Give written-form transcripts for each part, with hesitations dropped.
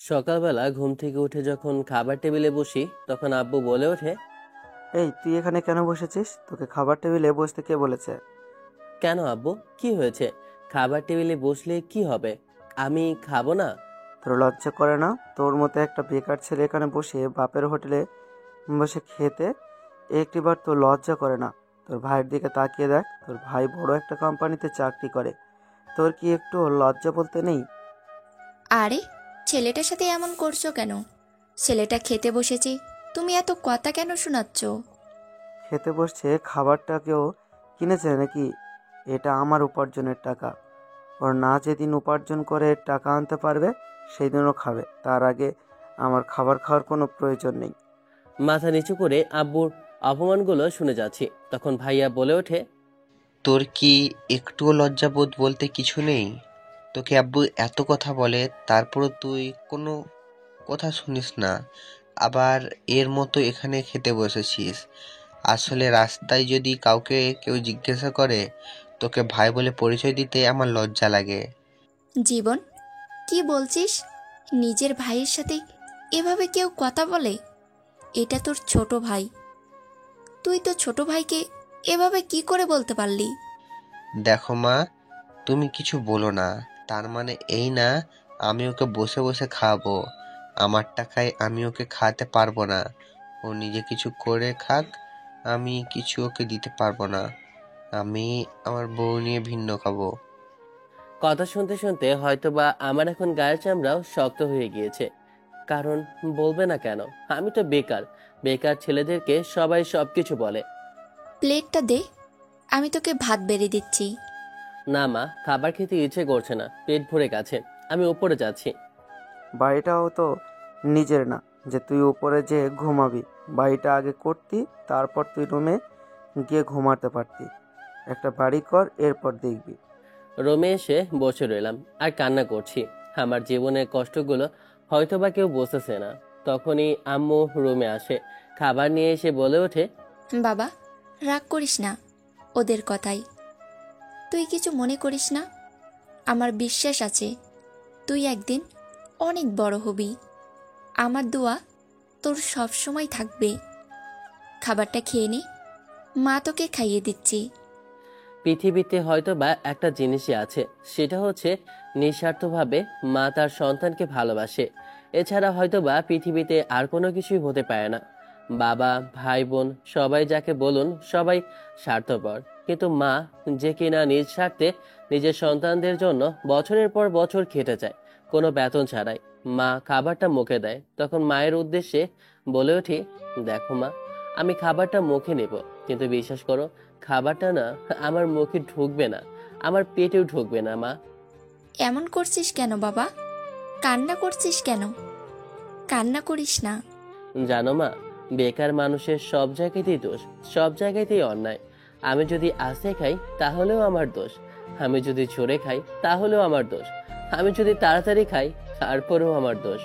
সকালবেলা ঘুম থেকে উঠে যখন খাবার টেবিলে বসি তখন আব্বু বলে ওঠে, এই তুই এখানে কেন বসেছিস? তোকে খাবার টেবিলে বসতে কে বলেছে? কেন আব্বু, কি হয়েছে? খাবার টেবিলে বসলে কি হবে? আমি খাবো না? তোর লজ্জা করে না? তোর মতো একটা বেকার ছেলে এখানে বসে বাপের হোটেলে বসে খেতে একটিবার তোর লজ্জা করে না? তোর ভাইয়ের দিকে তাকিয়ে দেখ, তোর ভাই বড় একটা কোম্পানিতে চাকরি করে। তোর কি একটু লজ্জা বলতে নেই? আরে, ছেলেটার সাথে এমন করছো কেন? ছেলেটা খেতে বসেছে, তুমি এত কথা কেন শোনাচ্ছ? খেতে বসছে, খাবারটা কেউ কিনেছে নাকি? এটা আমার উপার্জনের টাকা। ওর না যেদিন উপার্জন করে টাকা আনতে পারবে সেই দিনও খাবে, তার আগে আমার খাবার খাওয়ার কোনো প্রয়োজন নেই। মাথা নিচু করে আব্বুর অপমানগুলো শুনে যাচ্ছি, তখন ভাইয়া বলে ওঠে, তোর কি একটুও লজ্জাবোধ বলতে কিছু নেই? তোকে আব্বু এত কথা বলে, তারপরও তুই কোনো কথা শুনিস না, আবার এর মতো এখানে খেতে বসেছিস। আসলে রাস্তায় যদি কাউকে কেউ জিজ্ঞাসা করে তোকে ভাই বলে পরিচয় দিতে আমার লজ্জা লাগে। জীবন, কি বলছিস? নিজের ভাইয়ের সাথে এভাবে কেউ কথা বলে? এটা তোর ছোট ভাই, তুই তো ছোট ভাইকে এভাবে কি করে বলতে পারলি? দেখো মা, তুমি কিছু বলো না, তার মানে এই না আমি ওকে বসে বসে খাওয়াবো। আমার টাকায় আমি ওকে খাওয়াতে পারবো না। ও নিজে কিছু করে খাক, আমি কিছু ওকে দিতে পারবো না। আমি আমার বউ নিয়ে ভিন্ন খাবো। কথা শুনতে শুনতে হয়তোবা আমার এখন গায়ের চামড়াও শক্ত হয়ে গিয়েছে। কারণ বলবে না কেন? আমি তো বেকার। বেকার ছেলেদেরকে সবাই সবকিছু বলে। প্লেটটা দে, আমি তোকে ভাত বেড়ে দিচ্ছি। না মা, খাবার খেতে ইচ্ছে করছে না, পেট ভরে গেছে। আমি উপরে যাচ্ছি। বাড়িটাও তো নিজের না যে তুই উপরে যে ঘুমাবি। বাড়িটা আগে করতি, তারপর তুই রুমে গিয়ে ঘুমাতে পারতি। একটা বাড়ি কর, এরপর দেখবি। রুমে এসে বসে রইলাম আর কান্না করছি। আমার জীবনের কষ্টগুলো হয়তোবা কেউ বুঝতেছে না। তখনই আম্মু রুমে আসে, খাবার নিয়ে এসে বলে ওঠে, বাবা, রাগ করিস না ওদের কথাই। তুই কিছু মনে করিস না। আমার বিশ্বাস আছে তুই একদিন অনেক বড় হবি। আমার দোয়া তোর সব সময় থাকবে। খাবারটা খেয়ে নে, মা তোকে খাইয়ে দিচ্ছি। পৃথিবীতে হয়তোবা একটা জিনিসই আছে, সেটা হচ্ছে নিঃস্বার্থভাবে মা তার সন্তানকে ভালোবাসে। এছাড়া হয়তোবা পৃথিবীতে আর কোনো কিছুই হতে পারে না। বাবা, ভাই, বোন সবাই যাকে বলুন, সবাই স্বার্থপর। কিন্তু মা, যে কিনা নিজ স্বার্থে নিজের সন্তানদের জন্য বছরের পর বছর খেটে যায় কোনো বেতন ছাড়াই। মা খাবারটা মুখে দেয়, তখন মায়ের উদ্দেশ্যে বলে উঠি, দেখো মা, আমি খাবারটা মুখে নেব, কিন্তু বিশ্বাস করো, খাবারটা না আমার মুখে ঢুকবে না, আমার পেটেও ঢুকবে না মা। এমন করছিস কেন বাবা? কান্না করছিস কেন? কান্না করিস না। জানো মা, বেকার মানুষের সব জায়গাতেই দোষ, সব জায়গাতেই অন্যায়। আমি যদি আস্তে খাই তাহলেও আমার দোষ, আমি যদি জোরে খাই তাহলেও আমার দোষ, আমি যদি তাড়াতাড়ি খাই তারপরেও আমার দোষ।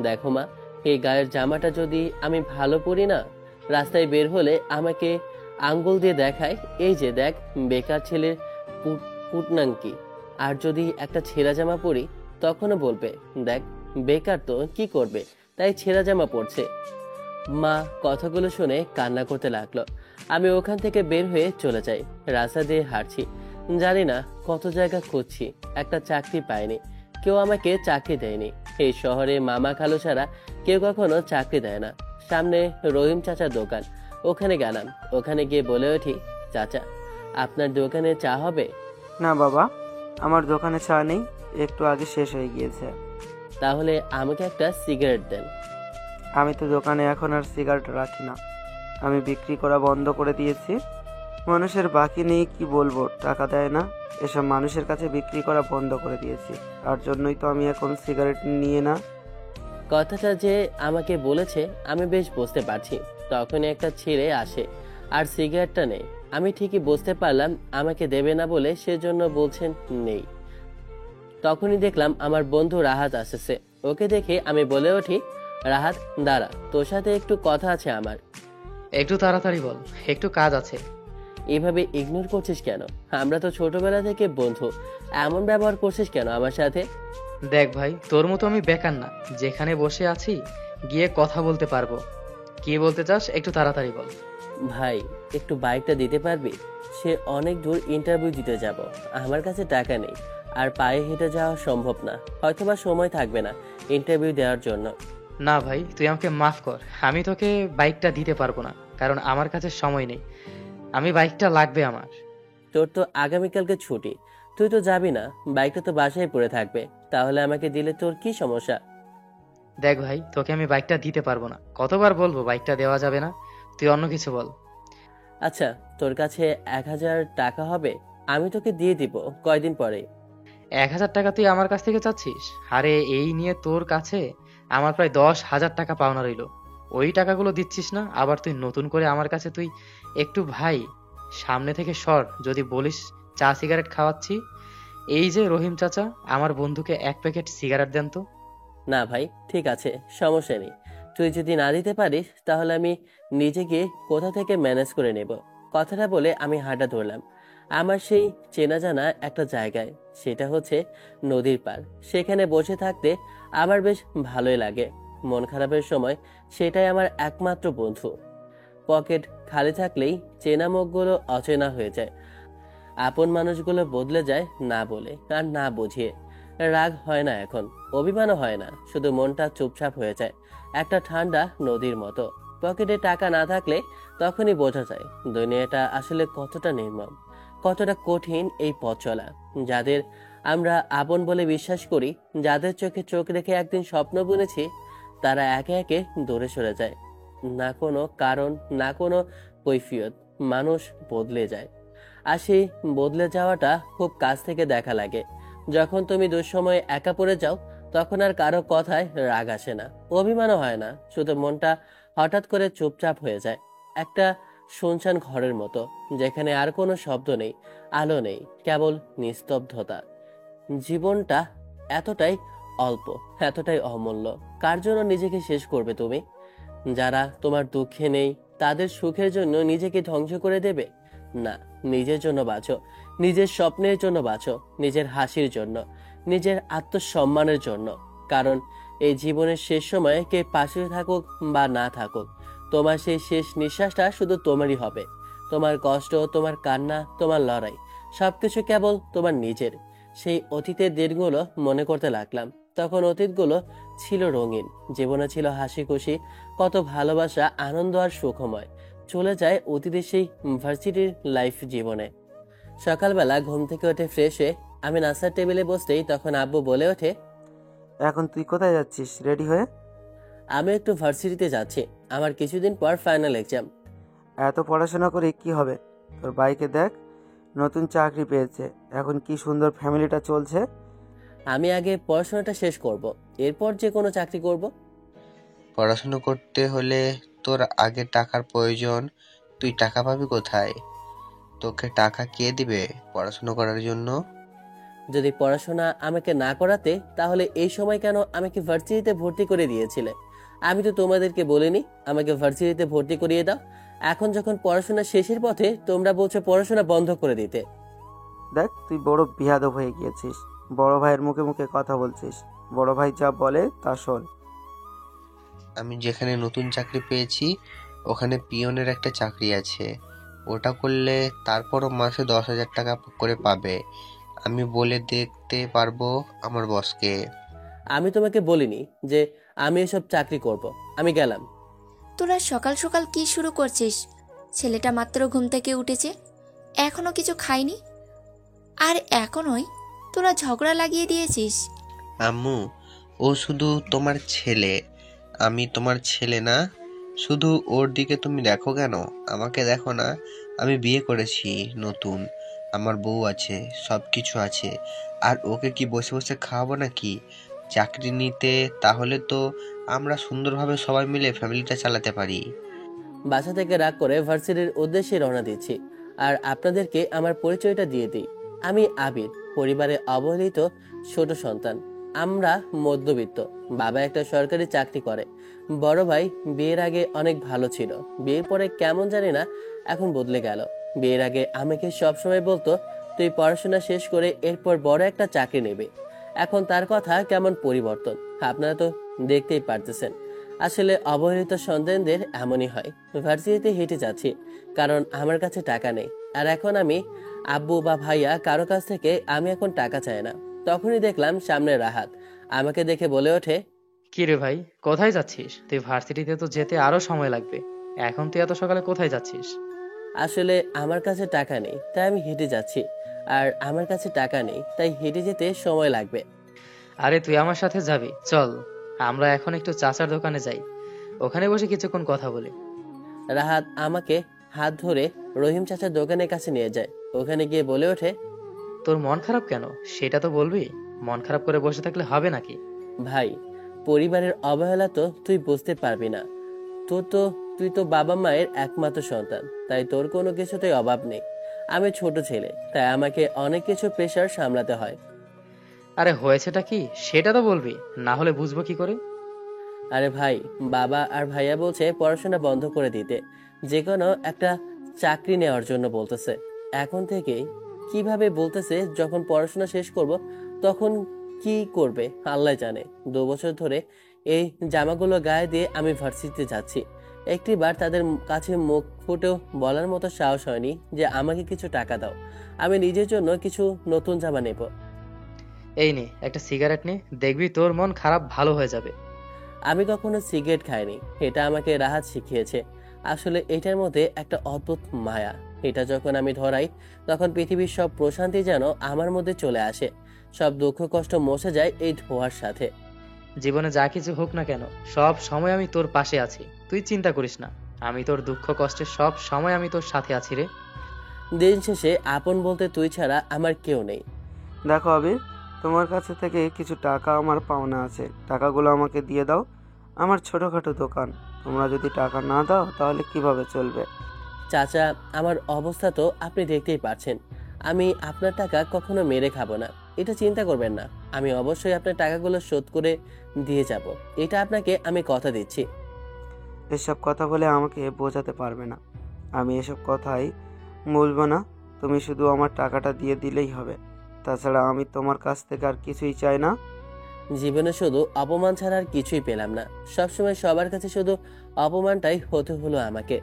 দেখো মা, এই গায়ের জামাটা যদি আমি ভালো পরি না, রাস্তায় বের হলে আমাকে আঙ্গুল দিয়ে দেখায়, এই যে দেখ বেকার ছেলের পুটনাঙ্কি। আর যদি একটা ছেঁড়া জামা পরি, তখনও বলবে, দেখ বেকার তো কি করবে, তাই ছেঁড়া জামা পরছে। মা কথাগুলো শুনে কান্না করতে লাগলো। আমি ওখান থেকে বের হয়ে চলে যাই, রাস্তা দিয়ে হাঁটছি। জানি না কত জায়গা খুঁজছি, একটা চাকরি পাইনি, কেউ আমাকে চাকরি দেয়নি। এই শহরে মামা খালু ছাড়া কেউ কখনো চাকরি দেয় না। সামনে রহিম চাচার দোকান, ওখানে গেলাম। ওখানে গিয়ে বলে উঠি, চাচা, আপনার দোকানে চা হবে? না বাবা, আমার দোকানে চা নেই, একটু আগে শেষ হয়ে গিয়েছে। তাহলে আমাকে একটা সিগারেট দেন। আমি তো দোকানে এখন আর সিগারেট রাখি না, আমি বিক্রি করা বন্ধ করে দিয়েছি। মানুষের বাকি নেই, কি বলবো, টাকা দেয় না, এসব মানুষের কাছে বিক্রি করা বন্ধ করে দিয়েছি। তার জন্যই তো আমি এখন সিগারেট নিয়ে না। কথাটা যে আমাকে বলেছে আমি বেশ বুঝতে পারছি। তখনই একটা ছেলে আসে আর সিগারেটটা নেই। আমি ঠিকই বুঝতে পারলাম আমাকে দেবে না বলে, সেজন্য বলছেন নেই। তখনই দেখলাম আমার বন্ধু রাহাত আসছে। ওকে দেখে আমি বলে উঠি, রাহাত দাঁড়া, তোর সাথে একটু কথা আছে আমার। একটু তাড়াতাড়ি বল, একটু কাজ আছে। এভাবে ইগনোর করছিস কেন? আমরা তো ছোটবেলা থেকে বন্ধু, এমন ব্যবহার করছিস কেন আমার সাথে? দেখ ভাই, তোর মতো আমি বেকার না, যেখানে বসে আছি গিয়ে কথা বলতে পারবো। কি বলতে চাস একটু তাড়াতাড়ি বল। ভাই, একটু বাইকটা দিতে পারবি? সে অনেক দূর ইন্টারভিউ দিতে যাব, আমার কাছে টাকা নেই, আর পায়ে হেঁটে যাওয়া সম্ভব না, হয়তোবা সময় থাকবে না ইন্টারভিউ দেওয়ার জন্য। না ভাই, তুই আমাকে মাফ কর, আমি তোকে বাইকটা দিতে পারবো না, কারণ আমার কাছে সময় নেই। বাইকটা লাগবে আমার। তোর তো আগামীকালকে ছুটি, তুই তো যাবি না, বাইকটা তো বাসায় পড়ে থাকবে, তাহলে আমাকে দিলে তোর কি সমস্যা? দেখ ভাই, তোকে আমি বাইকটা দিতে পারবো না, কতবার বলবো বাইকটা দেওয়া যাবে না। তুই অন্য কিছু বল। আচ্ছা, তোর কাছে 1,000 টাকা হবে? আমি তোকে দিয়ে দিব কয়দিন পরে। 1,000 টাকা তুই আমার কাছ থেকে চাচ্ছিস? আরে এই নিয়ে তোর কাছে আমার প্রায় 10,000 টাকা পাওনা রইলো। ওই টাকাগুলো দিচ্ছিস না, আবার তুই নতুন করে আমার কাছে তুই একটু ভাই সামনে থেকে সর, যদি বলিস চা সিগারেট খাওয়াচ্ছি। এই যে রহিম চাচা, আমার বন্ধুকে 1 প্যাকেট সিগারেট দেন তো। না ভাই, ঠিক আছে, সমস্যা নেই। তুই যদি না দিতে পারিস তাহলে আমি নিজে গিয়ে কোথা থেকে ম্যানেজ করে নেব। কথাটা বলে আমি হাঁটা ধরলাম আমার সেই চেনা জানা একটা জায়গায়, সেটা হচ্ছে নদীর পার। সেখানে বসে থাকতে আমার বেশ ভালোই লাগে। মন খারাপের সময় সেটাই আমার একমাত্র বন্ধু। পকেট খালি থাকলেই চেনা মুখগুলো অচেনা হয়ে যায়, আপন মানুষগুলো বদলে যায় না বলে আর না বুঝিয়ে। রাগ হয় না এখন, অভিমানও হয় না, শুধু মনটা চুপচাপ হয়ে যায়, একটা ঠান্ডা নদীর মতো। পকেটে টাকা না থাকলে তখনই বোঝা যায় দুনিয়াটা আসলে কতটা নির্মম, কতটা কঠিন এই পথ চলা। যাদের আমরা আপন বলে বিশ্বাস করি, যাদের চোখে চোখ রেখে একদিন স্বপ্ন বুনেছি, তারা একে একে দূরে সরে যায়। না কোনো কারণ, না কোনো কৈফিয়ত, মানুষ বদলে যায়। আর সেই বদলে যাওয়াটা খুব কাছ থেকে দেখা লাগে। যখন তুমি দুঃসময়ে একা পড়ে যাও, তখন আর কারো কথায় রাগ আসে না, অভিমানও হয় না, শুধু মনটা হঠাৎ করে চুপচাপ হয়ে যায়, একটা শুনশান ঘরের মতো, যেখানে আর কোনো শব্দ নেই, আলো নেই, কেবল নিস্তব্ধতা। জীবনটা এতটাই অল্প, এতটাই অমূল্য। কার জন্য নিজেকে শেষ করবে তুমি? যারা তোমার দুঃখে নেই, তাদের সুখের জন্য নিজেকে ধ্বংস করে দেবে? না, নিজের জন্য বাঁচো, নিজের স্বপ্নের জন্য বাঁচো, নিজের হাসির জন্য, নিজের আত্মসম্মানের জন্য। কারণ এই জীবনের শেষ সময়ে কে পাশে থাকুক বা না থাকুক, তোমার সেই শেষ নিঃশ্বাসটা শুধু তোমারই হবে। তোমার কষ্ট, তোমার কান্না, তোমার লড়াই, সবকিছু কেবল তোমার নিজের। সেই অতীতের দিনগুলো মনে করতে লাগলাম। তখন অতীতগুলো ছিল রঙিন, জীবনে ছিল হাসি খুশি, কত ভালোবাসা, আনন্দ আর সুখময়। চলে যায় অতীতের সেই ভার্সিটির লাইফ জীবনে। সকালবেলা ঘুম থেকে উঠে ফ্রেশ হয়ে আমি নাস্তার টেবিলে বসতেই তখন আব্বু বলে ওঠে, এখন তুই কোথায় যাচ্ছিস রেডি হয়ে? আমি একটু ভার্সিটিতে যাচ্ছি, আমার কিছুদিন পর ফাইনাল এক্সাম। এত পড়াশোনা করে কি হবে? তোর বাইকে দেখ, নতুন চাকরি পেয়েছে, এখন কি সুন্দর ফ্যামিলিটা চলছে। আমি আগে পড়াশোনাটা শেষ করব, এরপর যে কোনো চাকরি করব। পড়াশুনো করতে হলে তোর আগে টাকার প্রয়োজন। তুই টাকা পাবি কোথায়? তোকে টাকা কে দিবে পড়াশুনো করার জন্য? যদি পড়াশোনা আমাকে না করাতে, তাহলে এই সময় কেন আমাকে ভার্সিটিতে ভর্তি করে দিয়েছিলে? আমি তো তোমাদেরকে বলিনি আমাকে ভার্সিটিতে ভর্তি করিয়ে দাও। এখন যখন পড়াশোনা শেষের পথে, তোমরা বলছো পড়াশোনা বন্ধ করে দিতে। দেখ, তুই বড় বিয়াদব হয়ে গিয়েছিস, বড় ভাইয়ের মুখে মুখে কথা বলছিস। বড় ভাই যা বলে তা শোন। আমি যেখানে নতুন চাকরি পেয়েছি ওখানে পিয়নের একটা চাকরি আছে। ওটা করলে তারপরও মাসে 10,000 টাকা করে পাবে। আমি বলে দেখতে পারবো আমার বসকে। আমি তোমাকে বলিনি যে আমি এসব চাকরি করব। আমি গেলাম। তোরা সকাল সকাল কি শুরু করছিস? ছেলেটা মাত্র ঘুম থেকে উঠেছে, এখনো কিছু খায়নি, আর এখনোই তোরা ঝগড়া লাগিয়ে দিয়েছিস। আম্মু, ও শুধু তোমার ছেলে, আমি তোমার ছেলে না? শুধু ওর দিকে তুমি দেখো কেন, আমাকে দেখো না? আমি বিয়ে করেছি নতুন, আমার বউ আছে, সব কিছু আছে। আর ওকে কি বসে বসে খাওয়াবো নাকি? চাকরি নিতে, তাহলে তো আমরা সুন্দরভাবে সবাই মিলে ফ্যামিলিটা চালাতে পারি। বাসা থেকে রাগ করে ভার্সিটির উদ্দেশ্যে রওনা দিচ্ছি। আর আপনাদেরকে আমার পরিচয়টা দিয়ে দিই, আমি আবির, পরিবারে অবহেলিত ছোট সন্তান। আমরা মধ্যবিত্ত। বাবা একটা সরকারি চাকরি করে, বড় ভাই বিয়ের আগে অনেক ভালো ছিল, বিয়ের পরে কেমন জানি না এখন বদলে গেল। বিয়ের আগে আমাকে সবসময় বলতো, তুই পড়াশোনা শেষ করে এরপর বড় একটা চাকরি নেবে, এখন তার কথা কেমন পরিবর্তন আপনারা তো দেখতেই পারতেছেন। আসলে অবহেলিত সন্তানদের এমনই হয়। ভার্সিটিতে হেঁটে যাচ্ছি কারণ আমার কাছে টাকা নেই। আর এখন আমি আব্বু বা ভাইয়া কারো কাছ থেকে আমি এখন টাকা চাই না। তখনই দেখলাম সামনে রাহাত আমাকে দেখে বলে ওঠে, কি রে ভাই, কোথায় যাচ্ছিস? তুই ভার্সিটিতে তো যেতে আরো সময় লাগবে। এখন তুই এত সকালে কোথায় যাচ্ছিস? আসলে আমার কাছে টাকা নেই তাই আমি হেঁটে যাচ্ছি। আর আমার কাছে টাকা নেই তাই হেঁটে যেতে সময় লাগবে। আরে তুই আমার সাথে যাবি, চল আমরা এখন একটু চাচার দোকানে যাই, ওখানে বসে কিছুক্ষণ কথা বলি। রাহাত আমাকে হাত ধরে রহিম চাচার দোকানের কাছে নিয়ে যায়। ওখানে গিয়ে বলে ওঠে, তোর মন খারাপ কেন সেটা তো বলবি। মন খারাপ করে বসে থাকলে হবে নাকি? ভাই পরিবারের অবহেলা তো তুই বুঝতে পারবি না। তুই তো বাবা মায়ের একমাত্র সন্তান, তাই তোর কোনো কিছুতেই অভাব নেই। আমি ছোট ছেলে তাই আমাকে অনেক কিছু প্রেশার সামলাতে হয়। আরে হয়েছেটা কি সেটা তো বলবি, না হলে বুঝবো কি করে? আরে ভাই, বাবা আর ভাইয়া বলছে পড়াশোনা বন্ধ করে দিতে, যে কোনো একটা চাকরি নেওয়ার জন্য বলতেছে। এখন থেকে কিভাবে বলতেছে, যখন পড়াশোনা শেষ করব তখন কি করবে আল্লাহ জানে। 2 বছর ধরে এই জামাগুলো গায়ে দিয়ে আমি ভার্সিটিতে যাচ্ছি। একটিবার তাদের কাছে মুখ ফুটেও বলার মতো সাহস হয়নি যে আমাকে কিছু টাকা দাও, আমি নিজের জন্য কিছু নতুন জামা নেব। এই নে একটা সিগারেট নে, দেখবি তোর মন খারাপ ভালো হয়ে যাবে। আমি কখনো সিগারেট খাইনি, এটা আমাকে রাহাত শিখিয়েছে। আসলে এটার মধ্যে একটা অদ্ভুত মায়া। এটা যখন আমি ধরাই তখন পৃথিবীর সব প্রশান্তি যেন আমার মধ্যে চলে আসে। সব দুঃখ কষ্ট মুছে যায় এই ধোঁয়ার সাথে। জীবনে যা কিছু হোক না কেন সব সময় আমি তোর পাশে আছি, তুই চিন্তা করিস না। আমি তোর দুঃখ কষ্টে সব সময় আমি তোর সাথে আছি রে। দিন শেষে আপন বলতে তুই ছাড়া আমার কেউ নেই। দেখো আবির, তোমার কাছে থেকে কিছু টাকা আমার পাওনা আছে, টাকাগুলো আমাকে দিয়ে দাও। আমার ছোটোখাটো দোকান, তোমরা যদি টাকা না দাও তাহলে কিভাবে চলবে? চাচা, আমার অবস্থা তো আপনি দেখতেই পাচ্ছেন। আমি আপনার টাকা কখনো মেরে খাবো না, এটা চিন্তা করবেন না। আমি অবশ্যই আপনার টাকাগুলো শোধ করে দিয়ে যাব, এটা আপনাকে আমি কথা দিচ্ছি। এসব কথা বলে আমাকে বোঝাতে পারবে না। আমি এসব কথাই বলবো না, তুমি শুধু আমার টাকাটা দিয়ে দিলেই হবে। তাছাড়া আমি তোমার কাছ থেকে আর কিছুই চাই না। জীবনে শুধু অপমান ছাড়া আর কিছুই পেলাম না। সবসময় সবার কাছে শুধু অপমানটাই হতে হলো আমাকে।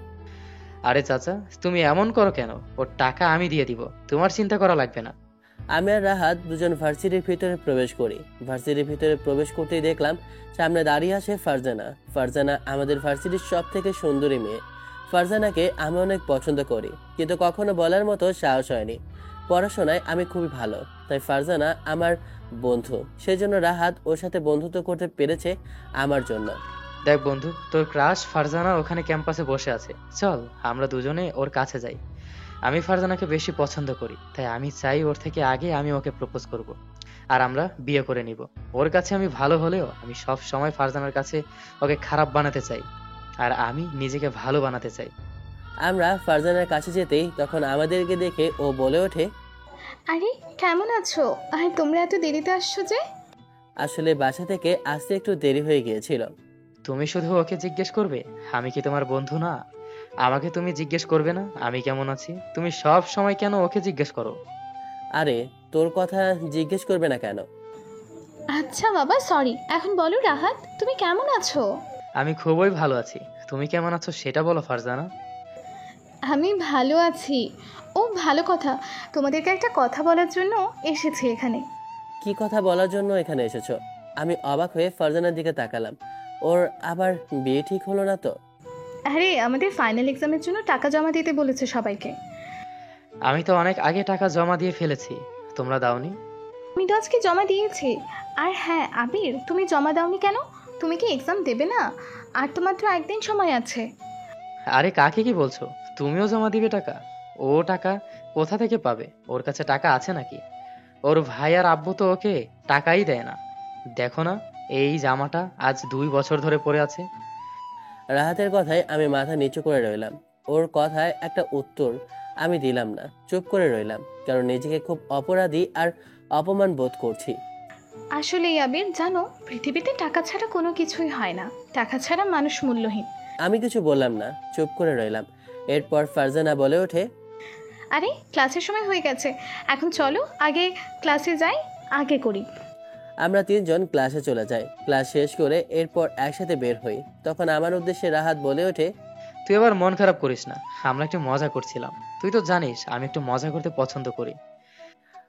আরে চাচা, তুমি এমন করো কেন? ওর টাকা আমি দিয়ে দিব, তোমার চিন্তা করা লাগবে না। আমি আর রাহাত দুজন ভার্সিটির ভিতরে প্রবেশ করি। ভার্সিটির ভিতরে প্রবেশ করতেই দেখলাম সামনে দাঁড়িয়ে আছে ফারজানা। ফারজানা আমাদের ভার্সিটির সব থেকে সুন্দরী মেয়ে। ফারজানাকে আমি অনেক পছন্দ করি, কিন্তু কখনো বলার মতো সাহস হয়নি। পড়াশোনায় আমি খুবই ভালো, তাই ফারজানা আমার বন্ধু। সেজন্য রাহাত ওর সাথে বন্ধুত্ব করতে পেরেছে আমার জন্য। দেখ বন্ধু, তোর ক্রাশ ফারজানা ওখানে ক্যাম্পাসে বসে আছে, চল আমরা দুজনে ওর কাছে যাই। আমি ফারজানাকে বেশি পছন্দ করি, তাই আমি চাই ওর থেকে আগে আমি ওকে প্রপোজ করব, আর আমরা বিয়ে করে নিব। ওর কাছে আমি ভালো হলেও আমি সব সময় ফারজানার কাছে ওকে খারাপ বানাতে চাই, আর আমি নিজেকে ভালো বানাতে চাই। আমরা ফারজানার কাছে যেতেই তখন আমাদেরকে দেখে ও বলে ওঠে, আরে কেমন আছো? আর তোমরা এত দেরিতে আসছো যে? আসলে বাসা থেকে আসতে একটু দেরি হয়ে গিয়েছিল। তুমি শুধু ওকে জিজ্ঞেস করবে আমি কি তোমার বন্ধু না? আমাকে তুমি জিজ্ঞেস করবে না আমি কেমন আছি? তুমি সব সময় কেন ওকে জিজ্ঞেস করো? আরে তোর কথা জিজ্ঞেস করবে না কেন? আচ্ছা বাবা, সরি। এখন বলো রাহাত, তুমি কেমন আছো? আমি খুবই ভালো আছি, তুমি কেমন আছো সেটা বলো ফারজানা। আমি ভালো আছি। ও ভালো কথা, তোমাদেরকে একটা কথা বলার জন্য এসেছি এখানে। কি কথা বলার জন্য এখানে এসেছো? আমি অবাক হয়ে ফারজানার দিকে তাকালাম। ওর আবার বিয়ে ঠিক হলো না তো? আরে আমাদের ফাইনাল এক্সামের জন্য টাকা জমা দিতে বলেছে সবাইকে। আমি তো অনেক আগে টাকা জমা দিয়ে ফেলেছি, তোমরা দাওনি? আমি তো আজকে জমা দিয়েছি। আর হ্যাঁ আবির, তুমি জমা দাওনি কেন? তুমি কি এক্সাম দেবে না? আর তো মাত্র একদিন সময় আছে। আরে কাকে কি বলছো? তুমিও জমা দিবে টাকা? ও টাকা কোথা থেকে পাবে? ওর কাছে টাকা আছে নাকি? ওর ভাই আর আব্বু তো ওকে টাকাই দেয় না। দেখো না, এই জামাটা আজ 2 বছর ধরে পরে আছে। রাহাতের কথায় আমি মাথা নিচু করে রইলাম। ওর কথায় একটা উত্তর আমি দিলাম না, চুপ করে রইলাম, কারণ নিজেকে খুব অপরাধী আর অপমান বোধ করছি। আসলে আবির জানো, পৃথিবীতে টাকা ছাড়া কোনো কিছুই হয় না। টাকা ছাড়া মানুষ মূল্যহীন। আমি কিছু বললাম না, চুপ করে রইলাম। এরপর ফারজানা বলে ওঠে, আরে ক্লাসের সময় হয়ে গেছে, এখন চলো আগে ক্লাসে যাই, আগে করি। আমরা তিনজন ক্লাসে চলে যাই। ক্লাস শেষ করে এরপর একসাথে বের হই। তখন আমার উদ্দেশ্যে রাহাত বলে ওঠে, তুই আবার মন খারাপ করিস না, আমরা একটু মজা করছিলাম। তুই তো জানিস আমি একটু মজা করতে পছন্দ করি।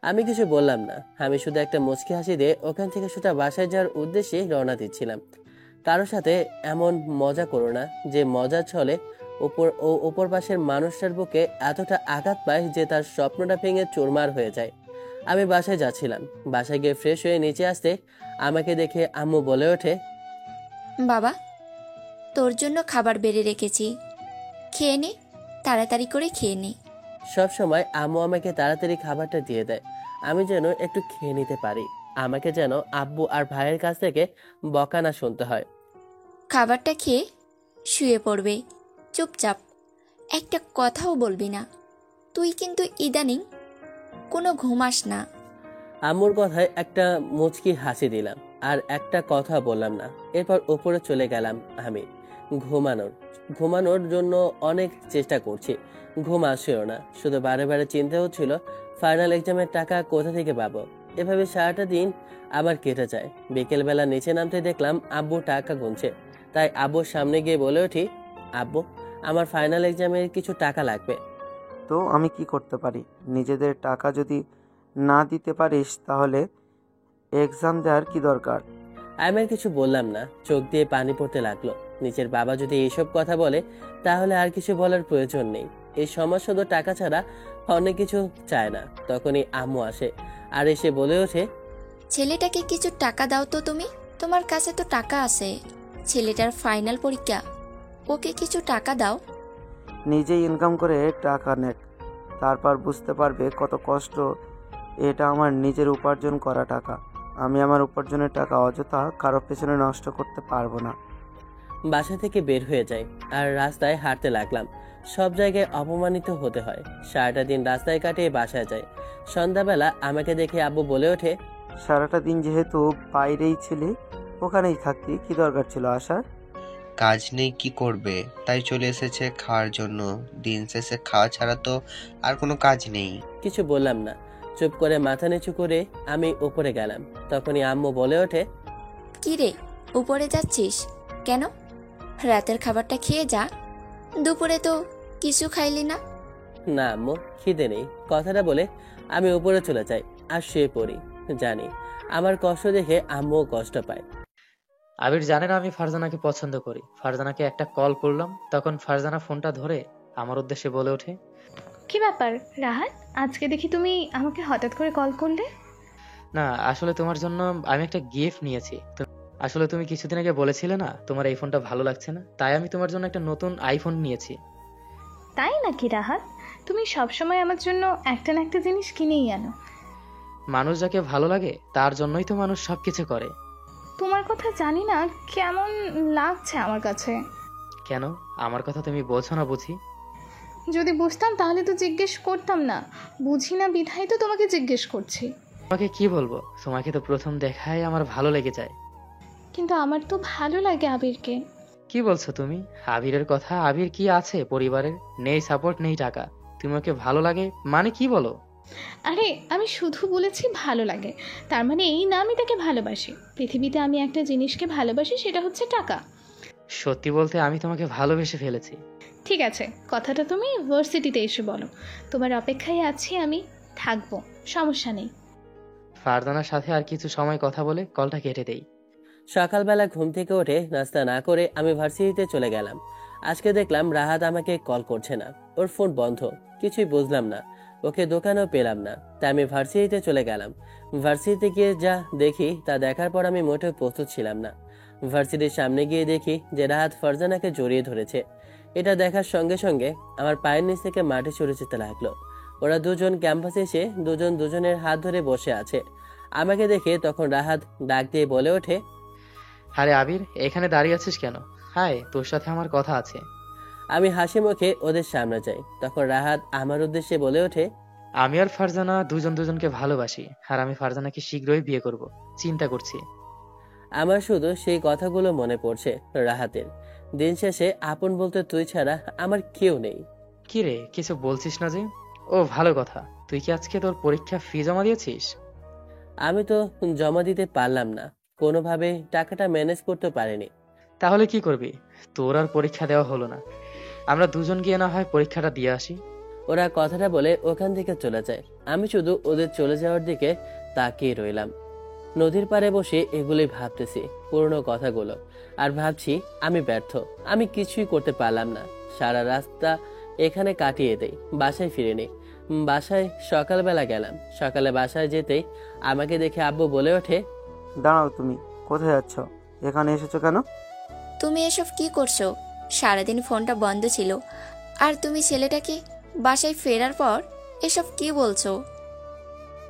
আমি কিছু বললাম না। আমি শুধু একটা মুচকি হাসি দিয়ে ওখান থেকে সোজা বাসায় যাওয়ার উদ্দেশ্যে রওনা দিচ্ছিলাম। কারোর সাথে এমন মজা করো না যে মজার ছলে ওপর পাশের মানুষটার বুকে এতটা আঘাত পায় যে তার স্বপ্নটা ভেঙে চুরমার হয়ে যায়। আমি বাসায় যাচ্ছিলাম। বাসায় গিয়ে ফ্রেশ হয়ে নিচে আসতে আমাকে দেখে আম্মু বলে ওঠে, বাবা, তোর জন্য খাবার বেড়ে রেখেছি, খেয়ে নে, তাড়াতাড়ি করে খেয়ে নে। সব সময় আম্মু আমাকে তাড়াতাড়ি খাবারটা দিয়ে দেয়, আমি যেন একটু খেয়ে নিতে পারি। আমাকে যেন আব্বু আর ভাইয়ের কাছ থেকে বকা না শুনতে হয়। খাবারটা খেয়ে শুয়ে পড়বে চুপচাপ, একটা কথাও বলবি না। তুই কিন্তু ইদানিং কোনো ঘুমাস না। আম্মুর কথায় একটা মুচকি হাসি দিলাম আর একটা কথা বললাম না। এরপর উপরে চলে গেলাম আমি ঘুমানোর জন্য অনেক চেষ্টা করছি, ঘুম আসছেও না। শুধু বারে বারে চিন্তা হচ্ছিল ফাইনাল এক্সামের টাকা কোথা থেকে পাবো। এভাবে সারাটা দিন আবার কেটে যায়। বিকেলবেলা নিচে নামতে দেখলাম আব্বু টাকা গুনছে। তাই আব্বুর সামনে গিয়ে বলে উঠি, আব্বু, আমার ফাইনাল এক্সামের কিছু টাকা লাগবে। তো আমি কি করতে পারি? নিজেদের টাকা যদি না দিতে পারিস তাহলে এক্সাম দেওয়ার কি দরকার? আমি আর কিছু বললাম না। চোখ দিয়ে পানি পড়তে লাগলো। নিজের বাবা যদি এইসব কথা বলে তাহলে আর কিছু বলার প্রয়োজন নেই। এই সমাজ শুধু টাকা ছাড়া অনেক কিছু চায় না। তখনই আম্মু আসে আর এসে বলে ওঠে, ছেলেটাকে কিছু টাকা দাও তো তুমি, তোমার কাছে তো টাকা আছে। ছেলেটার ফাইনাল পরীক্ষা, ওকে কিছু টাকা দাও। নিজেই ইনকাম করে টাকা নেক, তারপর বুঝতে পারবে কত কষ্ট। এটা আমার নিজের উপার্জন করা টাকা। আমি আমার উপার্জনের টাকা অযথা কারো পেছনে নষ্ট করতে পারবো না। বাসা থেকে বের হয়ে যাই আর রাস্তায় হাঁটতে লাগলাম। সব জায়গায় অপমানিত হতে হয়। সারাটা দিন রাস্তায় কাটিয়ে বাসায় যাই। সন্ধ্যাবেলা আমাকে দেখে আব্বু বলে ওঠে, সারাটা দিন যেহেতু বাইরেই ছিলি, ওখানেই থাকতি, কি দরকার ছিল আসার? কাজ নেই কি করবে, তাই চলে এসেছে খাওয়ার জন্য। দিন শেষে খাওয়া ছাড়া তো আর কোনো কাজ নেই। কিছু বললাম না। চুপ করে মাথা নিচু করে আমি উপরে গেলাম। তখনই আম্মু বলে ওঠে, কি রে, উপরে যাচ্ছিস কেন? রাতের খাবারটা খেয়ে যা, দুপুরে তো কিছু খাইলি না। না আম্মু, খিদে নেই। কথাটা বলে আমি উপরে চলে যাই আর শুয়ে পড়ি। জানি আমার কষ্ট দেখে আম্মুও কষ্ট পায়। আবির জানে না আমি ফারজানাকে পছন্দ করি। ফারজানাকে একটা কল করলাম, তখন ফারজানা ফোনটা ধরে আমার উদ্দেশ্যে বলে ওঠে, কি ব্যাপার রাহাত, আজকে দেখি তুমি আমাকে হঠাৎ করে কল করলে? না আসলে তোমার জন্য আমি একটা গিফট নিয়েছি। আসলে তুমি কিছুদিন আগে বলেছিলে না তোমার এই ফোনটা ভালো লাগছে না, তাই আমি তোমার জন্য একটা নতুন আইফোন নিয়েছি। তাই নাকি রাহাত? তুমি সবসময় আমার জন্য একটা না একটা জিনিস কিনেই আনো। মানুষ যাকে ভালো লাগে তার জন্যই তো মানুষ সবকিছু করে। তোমার কথা জানি না কেমন লাগছে আমার কাছে। কেন, আমার কথা তুমি বোঝো না বুঝি? যদি বুঝতাম তাহলে তো জিজ্ঞেস করতাম না, বুঝি না বিধায় তো তোমাকে জিজ্ঞেস করছি। তোমাকে কি বলবো, তোমাকে তো প্রথম দেখায় আমার ভালো লেগে যায়। কিন্তু আমার তো ভালো লাগে আবিরকে। কি বলছো তুমি? আবিরের কথা? আবির কি আছে পরিবারের? নেই সাপোর্ট, নেই টাকা, তুমি ওকে ভালো লাগে মানে কি বলো? আরে আমি শুধু বলেছি ভালো লাগে, তার মানে এই না আমি তাকে ভালোবাসি। পৃথিবীতে আমি একটা জিনিসকে ভালোবাসি, সেটা হচ্ছে টাকা। সত্যি বলতে আমি তোমাকে ভালোবেসে ফেলেছি। ঠিক আছে, কথাটা তুমি ভার্সিটিতে এসে বলো। তোমার অপেক্ষায় আছি আমি, থাকবো, সমস্যা নেই। ফারজানার সাথে আর কিছু সময় কথা বলে কলটা কেটে দেই। সকালবেলা ঘুম থেকে উঠে নাস্তা না করে আমি ভার্সিটিতে চলে গেলাম। আজকে দেখলাম রাহাত আমাকে কল করছে না, ওর ফোন বন্ধ। কিছুই বুঝলাম না, ওকে দোকানেও পেলাম না। তাই আমি ভার্সিটিতে চলে গেলাম। ভার্সিটিতে গিয়ে যা দেখি তা দেখার পর আমি মোটেও প্রস্তুত ছিলাম না। ভার্সিটির সামনে গিয়ে দেখি যে রাহাত ফারজানাকে জড়িয়ে ধরেছে। এটা দেখার সঙ্গে সঙ্গে আমার পায়ের নিচ থেকে মাটি সরে যেতে লাগলো। ওরা দুজন ক্যাম্পাসে এসে দুজন দুজনের হাত ধরে বসে আছে। আমাকে দেখে তখন রাহাত ডাক দিয়ে বলে ওঠে, আরে আবির, এখানে দাঁড়িয়ে আছিস কেন? হাই, তোর সাথে আমার কথা আছে। আমি হাসি মুখে ওদের সামনে যাই। তখন রাহাত আমার উদ্দেশ্যে বলে ওঠে, আমি আর ফারজানা দুজন দুজনকে ভালোবাসি, আর আমি ফারজানাকে শীঘ্রই বিয়ে করব, চিন্তা করছি। আমার শুধু সেই কথাগুলো মনে পড়ছে রাহাতের। দিন শেষে আপন বলতে তুই ছাড়া আমার কেউ নেই। কি রে, কিছু বলছিস না যে? ও ভালো কথা, তুই কি আজকে তোর পরীক্ষা ফি জমা দিয়েছিস? আমি তো জমা দিতে পারলাম না, কোনোভাবে টাকাটা ম্যানেজ করতে পারিনি। তাহলে কি করবি? তোর আর পরীক্ষা দেওয়া হলো না, আমরা দুজন গিয়ে না হয় পরীক্ষাটা দিয়ে আসি। ওরা কথাটা বলে ওখান থেকে চলে যায়। আমি শুধু ওদের চলে যাওয়ার দিকে তাকিয়ে রইলাম। নদীর পাড়ে বসে এগুলোই ভাবতেছি, পুরনো কথাগুলো, আর ভাবছি আমি ব্যর্থ, আমি কিছুই করতে পারলাম না। সারা রাস্তা এখানে কাটিয়ে দেই, বাসায় ফিরে নেই। বাসায় সকালবেলা গেলাম। সকালে বাসায় যেতেই আমাকে দেখে আব্বু বলে ওঠে, দাঁড়াও, তুমি কোথায় যাচ্ছ? এখানে এসেছো কেন? তুমি এসব কি করছো? সারাদিন ফোনটা বন্ধ ছিল, আর তুমি ছেলেটাকে বাসায় ফেরার পর এসব কি বলছো?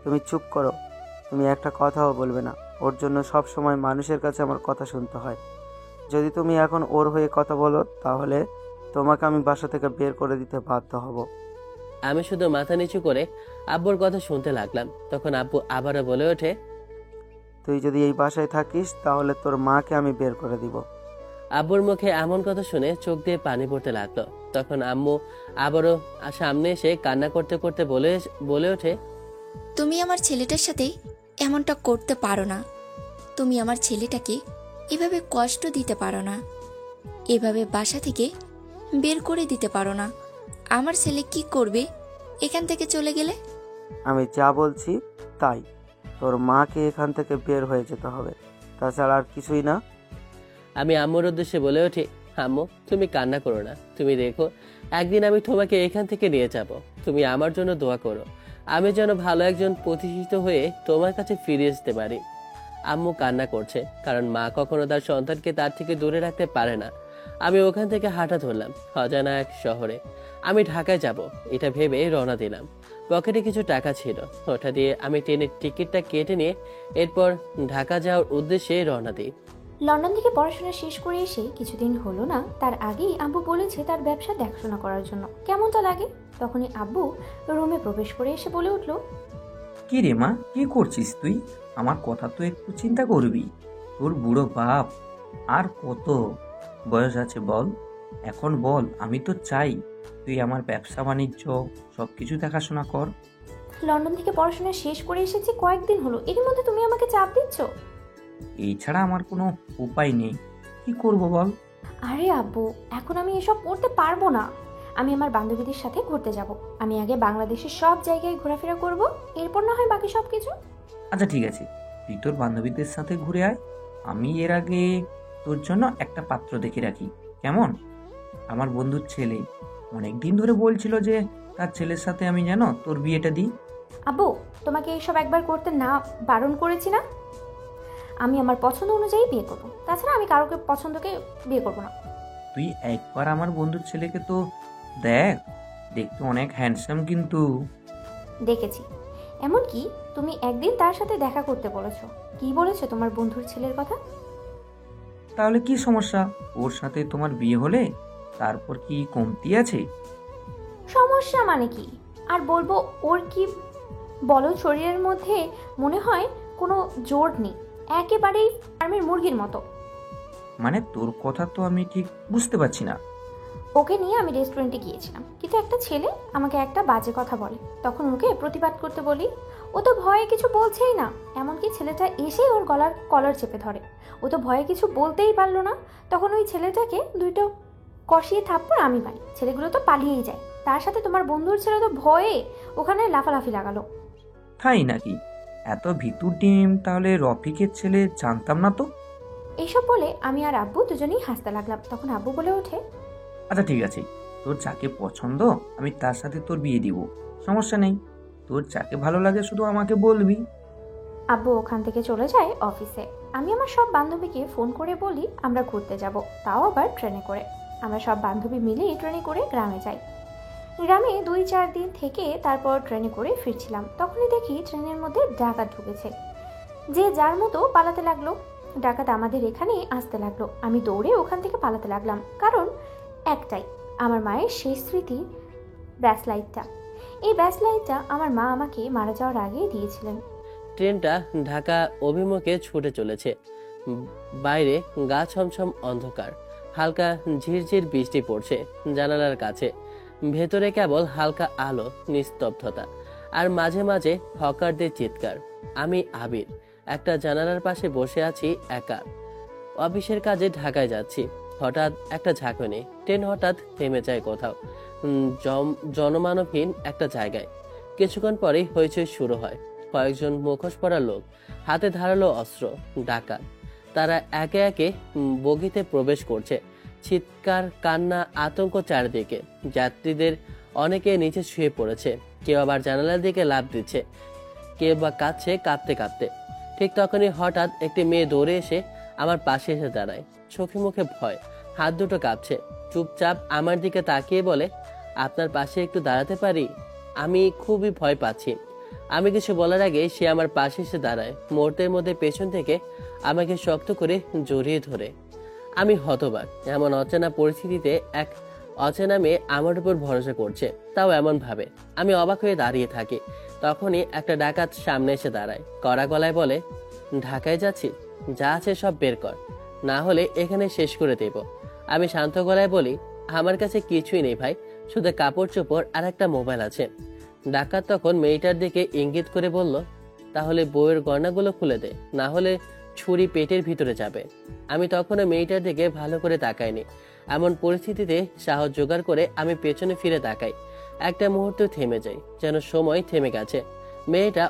তুমি চুপ করো। তুমি একটা কথাও বলবে না। ওর জন্য সব সময় মানুষের কাছে আমার কথা শুনতে হয়। যদি তুমি এখন ওর হয়ে কথা বলো তাহলে তোমাকে আমি বাসা থেকে বের করে দিতে বাধ্য হব। আমি শুধু মাথা নিচু করে আব্বুর কথা শুনতে লাগলাম। তখন আব্বু আবারও বলে ওঠে, তুই যদি এই বাসায় থাকিস তাহলে তোর মাকে আমি বের করে দিব। আব্বুর মুখে এমন কথা শুনে চোখ দিয়ে পানি পড়তে লাগলো। তখন আম্মু আবারও সামনে এসে কান্না করতে করতে বলে ওঠে, তুমি আমার ছেলেটার সাথে এমনটা করতে পারো না। তুমি আমার ছেলেটাকে এভাবে কষ্ট দিতে পারো না, এভাবে বাসা থেকে বের করে দিতে পারো না। আমার ছেলে কি করবে এখান থেকে চলে গেলে? আমি যা বলছি তাই। তোর মাকে এখান থেকে বের হয়ে যেতে হবে, তাছাড়া আর কিছুই না। আমি আম্মুর উদ্দেশ্যে বলে উঠি, আম্মু তুমি কান্না করো না, তুমি দেখো একদিন আমি তোমাকে এখান থেকে নিয়ে যাব। তুমি আমার জন্য দোয়া করো, আমি যেন ভালো একজন প্রতিষ্ঠিত হয়ে তোমার কাছে ফিরে আসতে পারি। আম্মু কান্না করছে, কারণ মা কখনো তার সন্তানকে তার থেকে দূরে রাখতে পারে না। আমি ওখান থেকে হাঁটা ধরলাম অজানা এক শহরে। আমি ঢাকায় যাব এটা ভেবে রওনা দিলাম। পকেটে কিছু টাকা ছিল, ওটা দিয়ে আমি ট্রেনের টিকিটটা কেটে নিয়ে এরপর ঢাকা যাওয়ার উদ্দেশ্যে রওনা দিই। লন্ডন থেকে পড়াশোনা শেষ করে এসে কিছুদিন হলো না, তার আগেই আব্বু বলেছে তার ব্যবসা দেখাশোনা করার জন্য। কেমনটা লাগে? তখনই আব্বু রুমে প্রবেশ করে এসে বলে উঠল, কি রে মা, কি করছিস তুই? আমার কথা তো একটু চিন্তা করবি। তোর বুড়ো বাপ আর কত বয়স আছে বল? এখন বল, আমি তো চাই তুই আমার ব্যবসা বাণিজ্য সবকিছু দেখাশোনা কর। লন্ডন থেকে পড়াশোনা শেষ করে এসেছি কয়েকদিন হলো, এর মধ্যে তুমি আমাকে চাপ দিচ্ছ? এই ছাড়া আমার কোনো উপায় নেই, কি করব বল? আরে আব্বু, এখন আমি এসব করতে পারবো না। আমি আমার বান্ধবীদের সাথে ঘুরতে যাব। আমি আগে বাংলাদেশের সব জায়গায় ঘোরাফেরা করব, এরপর না হয় বাকি সব কিছু। আচ্ছা ঠিক আছে, তুই তোর বান্ধবীদের সাথে ঘুরে আয়। আমি এর আগে তোর জন্য একটা পাত্র দেখে রাখি, কেমন? আমার বন্ধুর ছেলে অনেক দিন ধরে বলছিল যে তার ছেলের সাথে আমি যেন তোর বিয়েটা দিই। আব্বু, তোমাকে এইসব একবার করতে না বারণ করেছি না? আমি আমার পছন্দ অনুযায়ী বিয়ে করব, তাছাড়া আমি কারোকে পছন্দকে বিয়ে করব না। তুই একবার আমার বন্ধুর ছেলেকে তো দেখ, দেখতে অনেক হ্যান্ডসাম কিন্তু। দেখেছি, এমনকি তুমি একদিন তার সাথে দেখা করতে বলেছো। কি বলেছো তোমার বন্ধুর ছেলের কথা? তাহলে কি সমস্যা? ওর সাথে তোমার বিয়ে হলে তারপর কি কমতি আছে? সমস্যা মানে কি? আর বলবো ওর কি বলো, শরীরের মধ্যে মনে হয় কোনো জোর নেই, একেবারেই ফার্মের মুরগির মতো। মানে তোর কথা তো আমি ঠিক বুঝতে পারছি না। ওকে নিয়ে আমি রেস্টুরেন্টে গিয়েছিলাম, কিন্তু একটা ছেলে আমাকে একটা বাজে কথা বলে। তখন ওকে প্রতিবাদ করতে বলি, ও তো ভয়ে কিছু বলছেই না। এমনকি ছেলেটা এসেই ওর গলার কলার চেপে ধরে। ও তো ভয়ে কিছু বলতেই পারলো না। তখন ওই ছেলেটাকে দুটো কষিয়ে থাপ্পড় আমি পাই। ছেলেগুলো তো পালিয়েই যায়। তার সাথে তোমার বন্ধুর ছেলে তো ভয়ে ওখানে লাফালাফি লাগালো। তাই নাকি? এত ভিতুর ডিম, তাহলে রফিকের ছেলে জানতাম না তো। এইসব বলে আমি আর আব্বু দুজনেই হাসতে লাগলাম। তখন আব্বু বলে ওঠে, আচ্ছা ঠিক আছে, তোর যাকে পছন্দ আমি তার সাথে তোর বিয়ে দিব, সমস্যা নেই। তোর যাকে ভালো লাগে শুধু আমাকে বলবি। আব্বু ওখান থেকে চলে যায় অফিসে। আমি আমার সব বান্ধবীকে ফোন করে বলি আমরা ঘুরতে যাব, তাও আবার ট্রেনে করে। আমরা সব বান্ধবী মিলে ট্রেনে করে গ্রামে যাই। গ্রামে 2-4 দিন থেকে তারপর ট্রেনে করে ফিরছিলাম। তখনই দেখি ট্রেনের মধ্যে ডাকাত ঢুকেছে। যে যার মতো পালাতে লাগলো। ডাকাত আমাদের এখানে আসতে লাগলো। আমি দৌড়ে ওখান থেকে পালাতে লাগলাম, কারণ একটাই, আমার মায়ের শেষ স্মৃতি ব্যাসলাইটটা। এই ব্যাসলাইটটা আমার মা আমাকে মারা যাওয়ার আগে দিয়েছিলেন। ট্রেনটা ঢাকা অভিমুখে ছুটে চলেছে। বাইরে গা ছমছম অন্ধকার, হালকা ঝিরঝির বৃষ্টি পড়ছে জানালার কাছে। ভেতরে কেবল হালকা আলো, নিস্তব্ধতা, আর মাঝে মাঝে হকারদের চিৎকার। আমি আবির, একটা জানালার পাশে বসে আছি একা। অফিসের কাজে ঢাকায় যাচ্ছি। হঠাৎ একটা ঝাঁকুনি, ট্রেন হঠাৎ থেমে যায় কোথাও জনমানবহীন একটা জায়গায়। কিছুক্ষণ পরেই হইচই শুরু হয়। কয়েকজন মুখোশ পরা লোক, হাতে ধারালো অস্ত্র, ডাকাত। তারা একে একে বগিতে প্রবেশ করছে। চিৎকার, কান্না, আতঙ্ক চারিদিকে। যাত্রীদের অনেকে নিচে শুয়ে পড়েছে, কেউ আবার জানালার দিকে লাফ দিচ্ছে, কেউ বা কাঁদছে কাঁপতে কাঁপতে। ঠিক তখনই হঠাৎ একটি মেয়ে দৌড়ে এসে আমার পাশে এসে দাঁড়ায়। চোখে মুখে ভয়, হাত দুটো কাঁপছে। চুপচাপ আমার দিকে তাকিয়ে বলে, আপনার পাশে একটু দাঁড়াতে পারি? আমি খুবই ভয় পাচ্ছি। আমি কিছু বলার আগে সে আমার পাশে এসে দাঁড়ায়, মুহূর্তের মধ্যে পেছন থেকে আমাকে শক্ত করে জড়িয়ে ধরে। আমি হতবাক। এমন অচেনা পরিস্থিতিতে এক অচেনা মেয়ে আমার উপর ভরসা করছে, তাও এমন ভাবে। আমি অবাক হয়ে দাঁড়িয়ে থাকি। তখনই একটা ডাকাত সামনে এসে দাঁড়ায়, কড়া গলায় বলে, ঢাকায় যাচ্ছি, যা আছে সব বের কর, না হলে এখানে শেষ করে দেব। আমি শান্ত গলায় বলি, আমার কাছে কিছুই নেই ভাই, শুধু কাপড় চোপড় আর একটা মোবাইল আছে। ডাকাত তখন মেয়েটার দিকে ইঙ্গিত করে বলল, তাহলে বইয়ের গয়নাগুলো খুলে দে, না হলে ছুরি পেটের ভিতরে যাবে। আমি তখনও মেয়েটার দিকে ভালো করে তাকাইনি। এমন পরিস্থিতিতে সাহস জোগাড় করে আমি পেছনে ফিরে তাকাই। একটা মুহূর্ত থেমে যাই, যেন সময় থেমে গেছে। মেয়েটা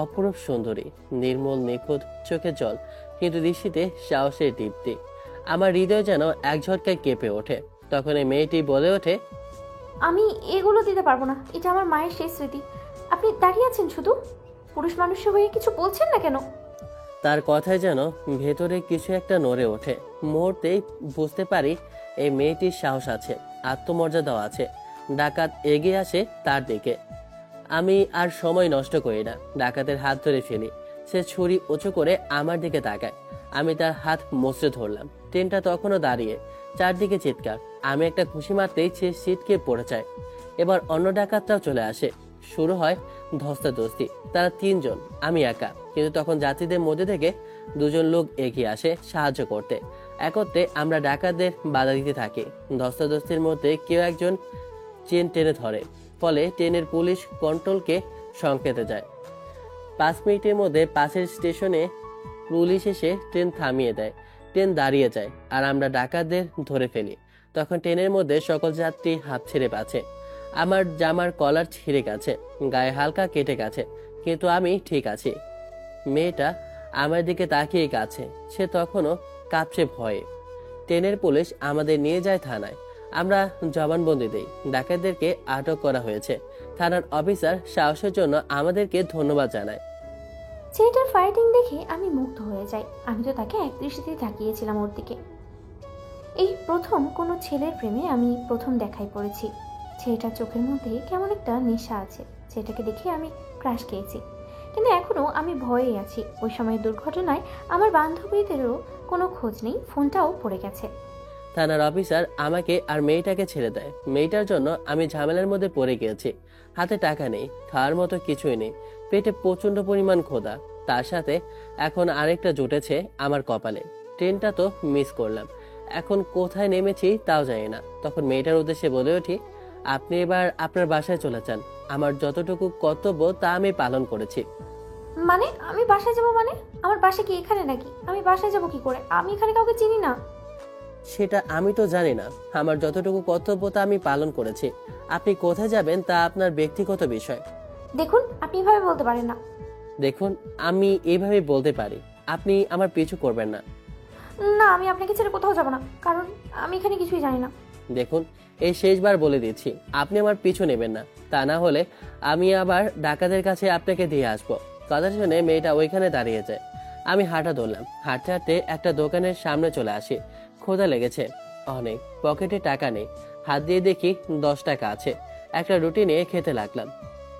অপরূপ সুন্দরী, নির্মল, নিখুঁত, চোখে জল, কিন্তু দৃষ্টিতে সাহসের দীপ্তি। আমার হৃদয় যেন এক ঝটকায় কেঁপে ওঠে। তখন এই মেয়েটি বলে ওঠে, আমি এগুলো দিতে পারবো না, এটা আমার মায়ের শেষ স্মৃতি। আপনি দাঁড়িয়ে আছেন শুধু, পুরুষ মানুষ হয়ে কিছু বলছেন না কেন? তার কথায় যেন ভেতরে কিছু একটা নড়ে ওঠে। মুহূর্তেই বুঝতে পারি এই মেয়েটির সাহস আছে, আত্মমর্যাদাও আছে। ডাকাত এগিয়ে আসে তার দিকে। আমি আর সময় নষ্ট করি না, ডাকাতের হাত ধরে ফেলি। সে ছুরি উঁচু করে আমার দিকে তাকায়। আমি তার হাত মুচড়ে ধরলাম। ট্রেনটা তখনও দাঁড়িয়ে, চারদিকে চিৎকার। আমি একটা খুশি মারতেই সে ছিটকে পড়ে যায়। এবার অন্য ডাকাতরাও চলে আসে। শুরু হয় ধস্তাধস্তি। তারা তিনজন, আমি একা। কিন্তু তখন যাত্রীদের মধ্যে থেকে দুজন লোক এগিয়ে আসে সাহায্য করতে। একত্রে আমরা ডাকাতদের বাধা দিতে থাকি। ধস্তাধস্তির মধ্যে কেউ একজন চেন টেনে ধরে, ফলে ট্রেনের পুলিশ কন্ট্রোলকে সংকেতে যায়। 5 মিনিটের মধ্যে পাশের স্টেশনে পুলিশ এসে ট্রেন থামিয়ে দেয়। ট্রেন দাঁড়িয়ে যায় আর আমরা ডাকাতদের ধরে ফেলি। তখন ট্রেনের মধ্যে সকল যাত্রী হাঁপ ছেড়ে বাঁচে। আমার জামার কলার ছিঁড়ে গেছে, গায়ে হালকা কেটে গেছে, কিন্তু আমি ঠিক আছি। মেয়েটা আমার দিকে তাকিয়ে কাছে, সে তখনও কাঁপছে ভয়ে। ট্রেনের পুলিশ আমাদের নিয়ে যায় থানায়। আমরা জবানবন্দি দেই। ডাকাতদেরকে আটক করা হয়েছে। থানার অফিসার সাহসের জন্য আমাদেরকে ধন্যবাদ জানায়। ছেলেটার ফাইটিং দেখে আমি মুগ্ধ হয়ে যাই। আমি তো তাকে এক দৃষ্টিতেই তাকিয়েছিলাম ওর দিকে। এই প্রথম কোনো ছেলের প্রেমে আমি প্রথম দেখাই পড়েছি। ছেলেটার চোখের মধ্যে কেমন একটা নেশা আছে। ছেলেটাকে দেখে আমি ক্রাশ খেয়েছি, কিন্তু এখনও আমি ভয়েই আছি। ওই সময়ের দুর্ঘটনায় আমার বান্ধবীদেরও কোনো খোঁজ নেই, ফোনটাও পড়ে গেছে। থানার অফিসার আমাকে আর মেয়েটাকে ছেড়ে দেয়। মেয়েটার জন্য আমি ঝামেলার মধ্যে পড়ে গিয়েছি। হাতে টাকা নেই, খাওয়ার মতো কিছুই নেই, পেটে প্রচন্ড পরিমাণ ক্ষুধা। তার সাথে এখন আরেকটা জুটেছে আমার কপালে। ট্রেনটা তো মিস করলাম, এখন কোথায় নেমেছি তাও জানি না। তখন মেয়েটার উদ্দেশ্যে বলে উঠি, আপনি এবার আপনার বাসায় চলে যান। আমার যতটুকু কর্তব্য তা আমি পালন করেছি। মানে আমি বাসায় যাব? মানে আমার বাসা কি এখানে নাকি? আমি বাসায় যাব কি করে? আমি এখানে কাউকে চিনি না। সেটা আমি তো জানি না। আমার যতটুকু কর্তব্য তা আমি পালন করেছি। আপনি কোথায় যাবেন তা আপনার ব্যক্তিগত বিষয়। দেখুন, আপনি এভাবে বলতে পারেন না। দেখুন, আমি এইভাবে বলতে পারি, আপনি আমার পিছু করবেন না। না, আমি আপনাকে ছেড়ে কোথাও যাব না, কারণ আমি এখানে কিছুই জানি না। দেখুন, এই শেষবার বলে দিচ্ছি, আপনি আমার পিছু নেবেন না, তা না হলে আমি আবার ডাকাতের কাছে আপনাকে দিয়ে আসবো। কথা শুনে মেয়েটা ওইখানে দাঁড়িয়ে যায়। আমি হাঁটা ধরলাম। হাঁটতে হাঁটতে একটা দোকানের সামনে চলে আসি। ক্ষুধা লেগেছে অনেক, পকেটে টাকা নেই। হাত দিয়ে দেখি 10 টাকা আছে। একটা রুটি নিয়ে খেতে লাগলাম।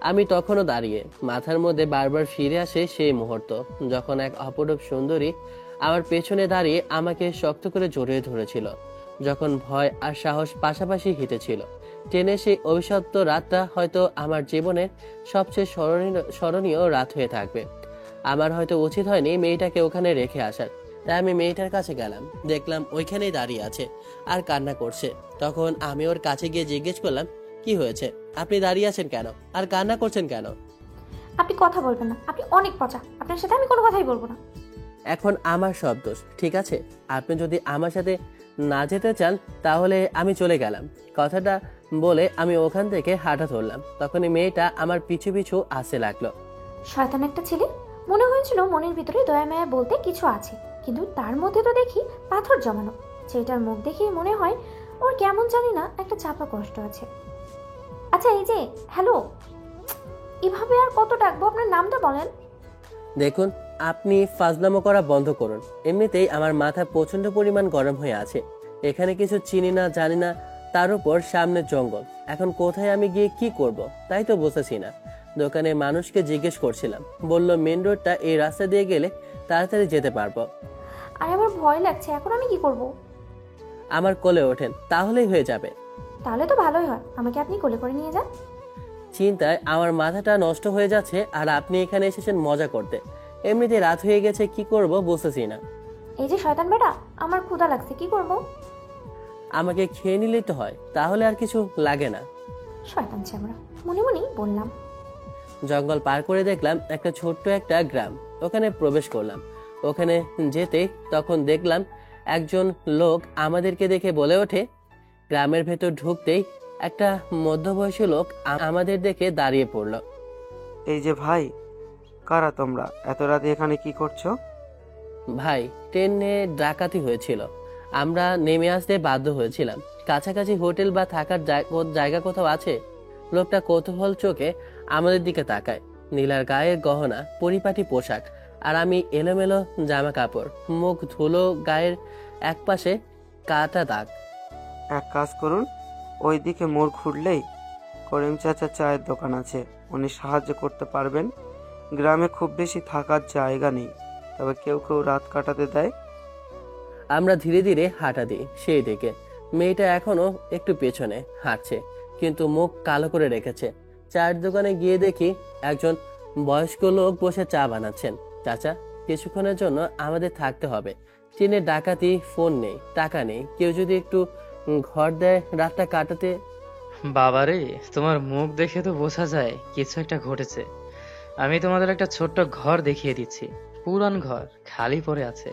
আমি তখনও দাঁড়িয়ে। মাথার মধ্যে বারবার ফিরে আসে সেই মুহূর্ত যখন এক অপরূপ সুন্দরী আমার পেছনে দাঁড়িয়ে আমাকে শক্ত করে জড়িয়ে ধরেছিল, যখন ভয় আর সাহস পাশাপাশি হিতেছিল। ট্রেনে সেই অভিশপ্ত রাতটা হয়তো আমার জীবনের সবচেয়ে স্মরণীয় রাত হয়ে থাকবে। আমার হয়তো উচিত হয়নি মেয়েটাকে ওখানে রেখে আসার, তাই আমি মেয়েটার কাছে গেলাম। দেখলাম ওইখানেই দাঁড়িয়ে আছে আর কান্না করছে। তখন আমি ওর কাছে গিয়ে জিজ্ঞেস করলাম, কি হয়েছে? আপনি দাঁড়িয়ে আছেন কেন আর কান্না করছেন কেন? আপনি কথা বলবেন না, আপনি অনেক পচা, আপনার সাথে আমি কোনো কথাই বলবো না। এখন আমার সব দোষ, ঠিক আছে? আপনি যদি আমার সাথে না যেতে চান তাহলে আমি চলে গেলাম। কথাটা বলে আমি ওখান থেকে হাঁটা ধরলাম। তখনই মেয়েটা আমার পিছু পিছু আসতে লাগলো। শয়তান একটা ছেলে। মনে হয়েছিল মনের ভিতরে দয়া মায়া বলতে কিছু আছে, কিন্তু তার মধ্যে তো দেখি পাথর জমানো। ছেলেটার মুখ দেখেই মনে হয় ওর কেমন জানি না একটা চাপা কষ্ট আছে। আচ্ছা এই যে, হ্যালো, এভাবে আর কত ডাকবো? আপনার নামটা বলেন। দেখুন, আপনি ফাজলামো করা বন্ধ করুন। এমনিতেই আমার মাথা প্রচন্ড পরিমাণ গরম হয়ে আছে। এখানে কিছু চিনি না, জানি না, তার উপর সামনে জঙ্গল। এখন কোথায় আমি গিয়ে কি করব তাই তো বুঝতেছি না। দোকানে মানুষকে জিজ্ঞেস করছিলাম, বলল মেন রোডটা এই রাস্তা দিয়ে গেলে তাড়াতাড়ি যেতে পারবো। আর আমার ভয় লাগছে, এখন আমি কি করব? আমার কোলে ওঠেন, তাহলেই হয়ে যাবে। তাহলে তো ভালোই হয়, আমাকে আপনি কোলে করে নিয়ে যান। চিন্তায় আমার মাথাটা নষ্ট হয়ে যাচ্ছে, আর আপনি এখানে এসেছেন মজা করতে। এমনিতে রাত হয়ে গেছে, কি করব বুঝতেছি না। এই যে শয়তান বেটা, আমার ক্ষুধা লাগছে, কি করব? আমাকে খেয়ে নিলেই তো হয়, তাহলে আর কিছু লাগে না। শয়তান চামড়া, মনে মনেই বললাম। জঙ্গল পার করে দেখলাম একটা ছোট্ট একটা গ্রাম। ওখানে প্রবেশ করলাম। ওখানে যেতে তখন দেখলাম একজন লোক আমাদেরকে দেখে বলে ওঠে। গ্রামের ভেতর ঢুকতেই একটা মধ্যবয়সী লোক আমাদের দেখে দাঁড়িয়ে পড়ল। এই যে ভাই, কারা তোমরা? এত রাতে এখানে কি করছো? ভাই, ট্রেনে ডাকাতি হয়েছিল, আমরা নেমে আসতে বাধ্য হয়েছিলাম। কাছাকাছি হোটেল বা থাকার জায়গা কোথাও আছে? লোকটা কৌতূহল চোখে আমাদের দিকে তাকায়। নীলার গায়ের গহনা, পরিপাটি পোশাক, আর আমি এলোমেলো জামা কাপড়, মুখ ধুলো, গায়ের একপাশে কাটা দাগ। এক কাজ করুন, ওই দিকে মোড় ঘুরলেই করিম চাচা চায়ের দোকান আছে, উনি সাহায্য করতে পারবেন। গ্রামে খুব বেশি থাকার জায়গা নেই, তবে কেউ কেউ রাত কাটাতে দেয়। আমরা ধীরে ধীরে হাঁটা দিই সেই দিকে। মেয়েটা এখনো একটু পেছনে হাঁটছে, কিন্তু মুখ কালো করে রেখেছে। চায়ের দোকানে গিয়ে দেখি একজন বয়স্ক লোক বসে চা বানাচ্ছেন। চাচা, কিছুক্ষণের জন্য আমাদের থাকতে হবে। ট্রেনে ডাকাতি, ফোন নেই, টাকা নেই, কেউ যদি একটু ঘর দেয় রাতটা কাটাতে। বাবারে, তোমার মুখ দেখে তো বোঝা যায় কিছু একটা ঘটেছে। আমি তোমাদের একটা ছোট্ট ঘর দেখিয়ে দিচ্ছি। পুরান ঘর, খালি পড়ে আছে।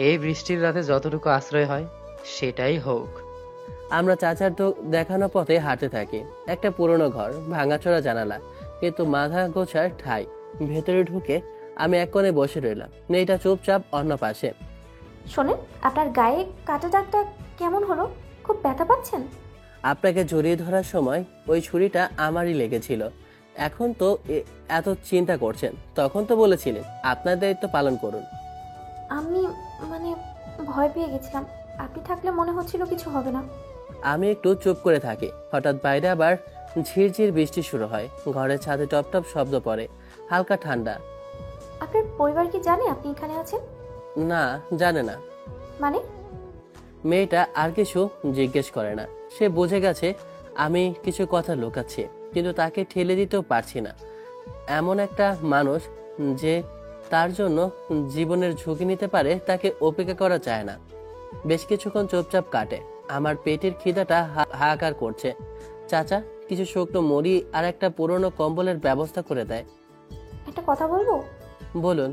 এই বৃষ্টির রাতে যতটুকু আশ্রয় হয় সেটাই হোক। আমরা চাচার তো দেখানো পথে হাঁটতে থাকি। একটা পুরনো ঘর, ভাঙাচোরা জানালা, কিন্তু মাথা গোছার ঠাই। ভেতরে ঢুকে আমি এক কোণে বসে রইলাম, মেয়েটা চুপচাপ অন্য পাশে। শোনেন, আপনার গায়ে কাটা দাগটা কেমন হলো? খুব ব্যথা পাচ্ছেন? আপনাকে জড়িয়ে ধরার সময় ওই ছুরিটা আমারই লেগেছিল। এখন তো এত চিন্তা করছেন, তখন তো বলেছিলেন আপনার দায়িত্ব পালন করুন। আমি মানে ভয় পেয়ে গেছিলাম, আপনি থাকলে মনে হচ্ছিল কিছু হবে না। আমি একটু চুপ করে থাকি। হঠাৎ বাইরে আবার ঝিরঝির বৃষ্টি শুরু হয়। ঘরের ছাদে টপ টপ শব্দ পড়ে, হালকা ঠান্ডা। আপনার পরিবার কি জানে আপনি এখানে আছেন? না, জানে না। মানে? মেয়েটা আর কিছু জিজ্ঞেস করে না। সে বুঝে গেছে আমি কিছু কথা লুকাচ্ছি, কিন্তু তাকে ঠেলে দিতেও পারছি না। এমন একটা মানুষ যে তার জন্য জীবনের ঝুঁকি নিতে পারে, তাকে উপেক্ষা করা যায় না। বেশ কিছুক্ষণ চুপচাপ কাটে। আমার পেটের খিদাটা হাহাকার করছে। চাচা কিছু শুকনো মুড়ি আর একটা পুরনো কম্বলের ব্যবস্থা করে দেয়। একটা কথা বলবো? বলুন।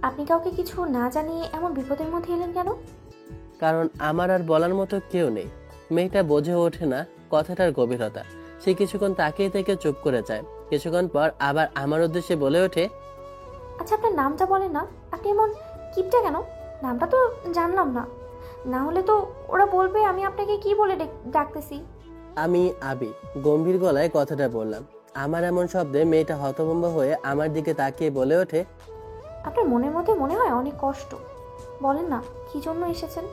আপনি কাউকে কিছু না জানিয়ে এমন বিপদের মধ্যে এলেন কেন? কারণ আমার আর বলার মতো কেউ নেই। মেয়েটা বোঝে ওঠে না কথাটার গভীরতা। সে কিছুক্ষণ তাকিয়ে থেকে চুপ করে যায়। কিছুক্ষণ পর আবার আমার উদ্দেশ্যে বলে ওঠে, আচ্ছা আপনার নামটা বলেন না, আপনি এমন কিপটা কেন? নামটা তো জানলাম না, না হলে তো ওরা বলবে আমি আপনাকে কি বলে ডাকতেছি। আমি আবি। গম্ভীর গলায় কথাটা বললাম। আমার এমন শব্দে মেয়েটা হতভম্ব হয়ে আমার দিকে তাকিয়ে বলে ওঠে, আপনার মনের মধ্যে মনে হয় অনেক কষ্ট। বলেন না কি জন্য এসেছেন?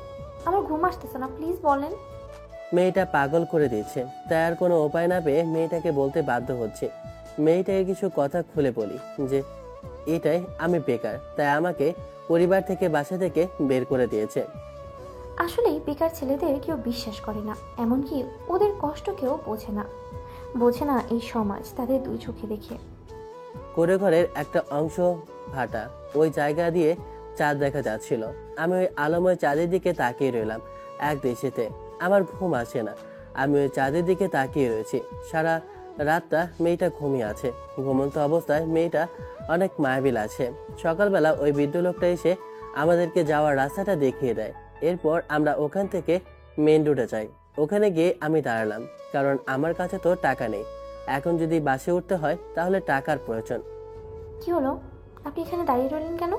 আমার ঘুম আসতেছে না, প্লিজ বলেন। মেয়েটা পাগল করে দিচ্ছে, তাই আর কোনো উপায় না পেয়ে মেয়েটাকে বলতে বাধ্য হচ্ছে। মেয়েটাকে কিছু কথা খুলে বলি যে এটাই আমি বেকার, তাই আমাকে পরিবার থেকে, বাসা থেকে বের করে দিয়েছে। আসলেই বেকার ছেলেদের কেউ বিশ্বাস করে না, এমনকি ওদের কষ্ট কেউ বোঝে না এই সমাজ তাদের দুই চোখে দেখে। করে ঘরের একটা অংশ ফাটা, ওই জায়গা দিয়ে চাঁদ দেখা যাচ্ছিল। আমি ওই আলোময় চাঁদের দিকে তাকিয়ে রইলাম এক দৃষ্টিতে। আমার ঘুম আসে না। আমি ওই চাঁদের দিকে তাকিয়ে রয়েছি। সারা রাতটা মেয়েটা ঘুমিয়ে আছে। ঘুমন্ত অবস্থায় মেয়েটা অনেক মায়াবী আছে। সকালবেলা ওই বৃদ্ধ লোকটা এসে আমাদেরকে যাওয়ার রাস্তাটা দেখিয়ে দেয়। এরপর আমরা ওখান থেকে মেন রোডে যাই। ওখানে গিয়ে আমি দাঁড়ালাম, কারণ আমার কাছে তো টাকা নেই। এখন যদি বাসে উঠতে হয় তাহলে টাকার প্রয়োজন। কি হলো, আপনি এখানে দাঁড়িয়ে রইলেন কেন?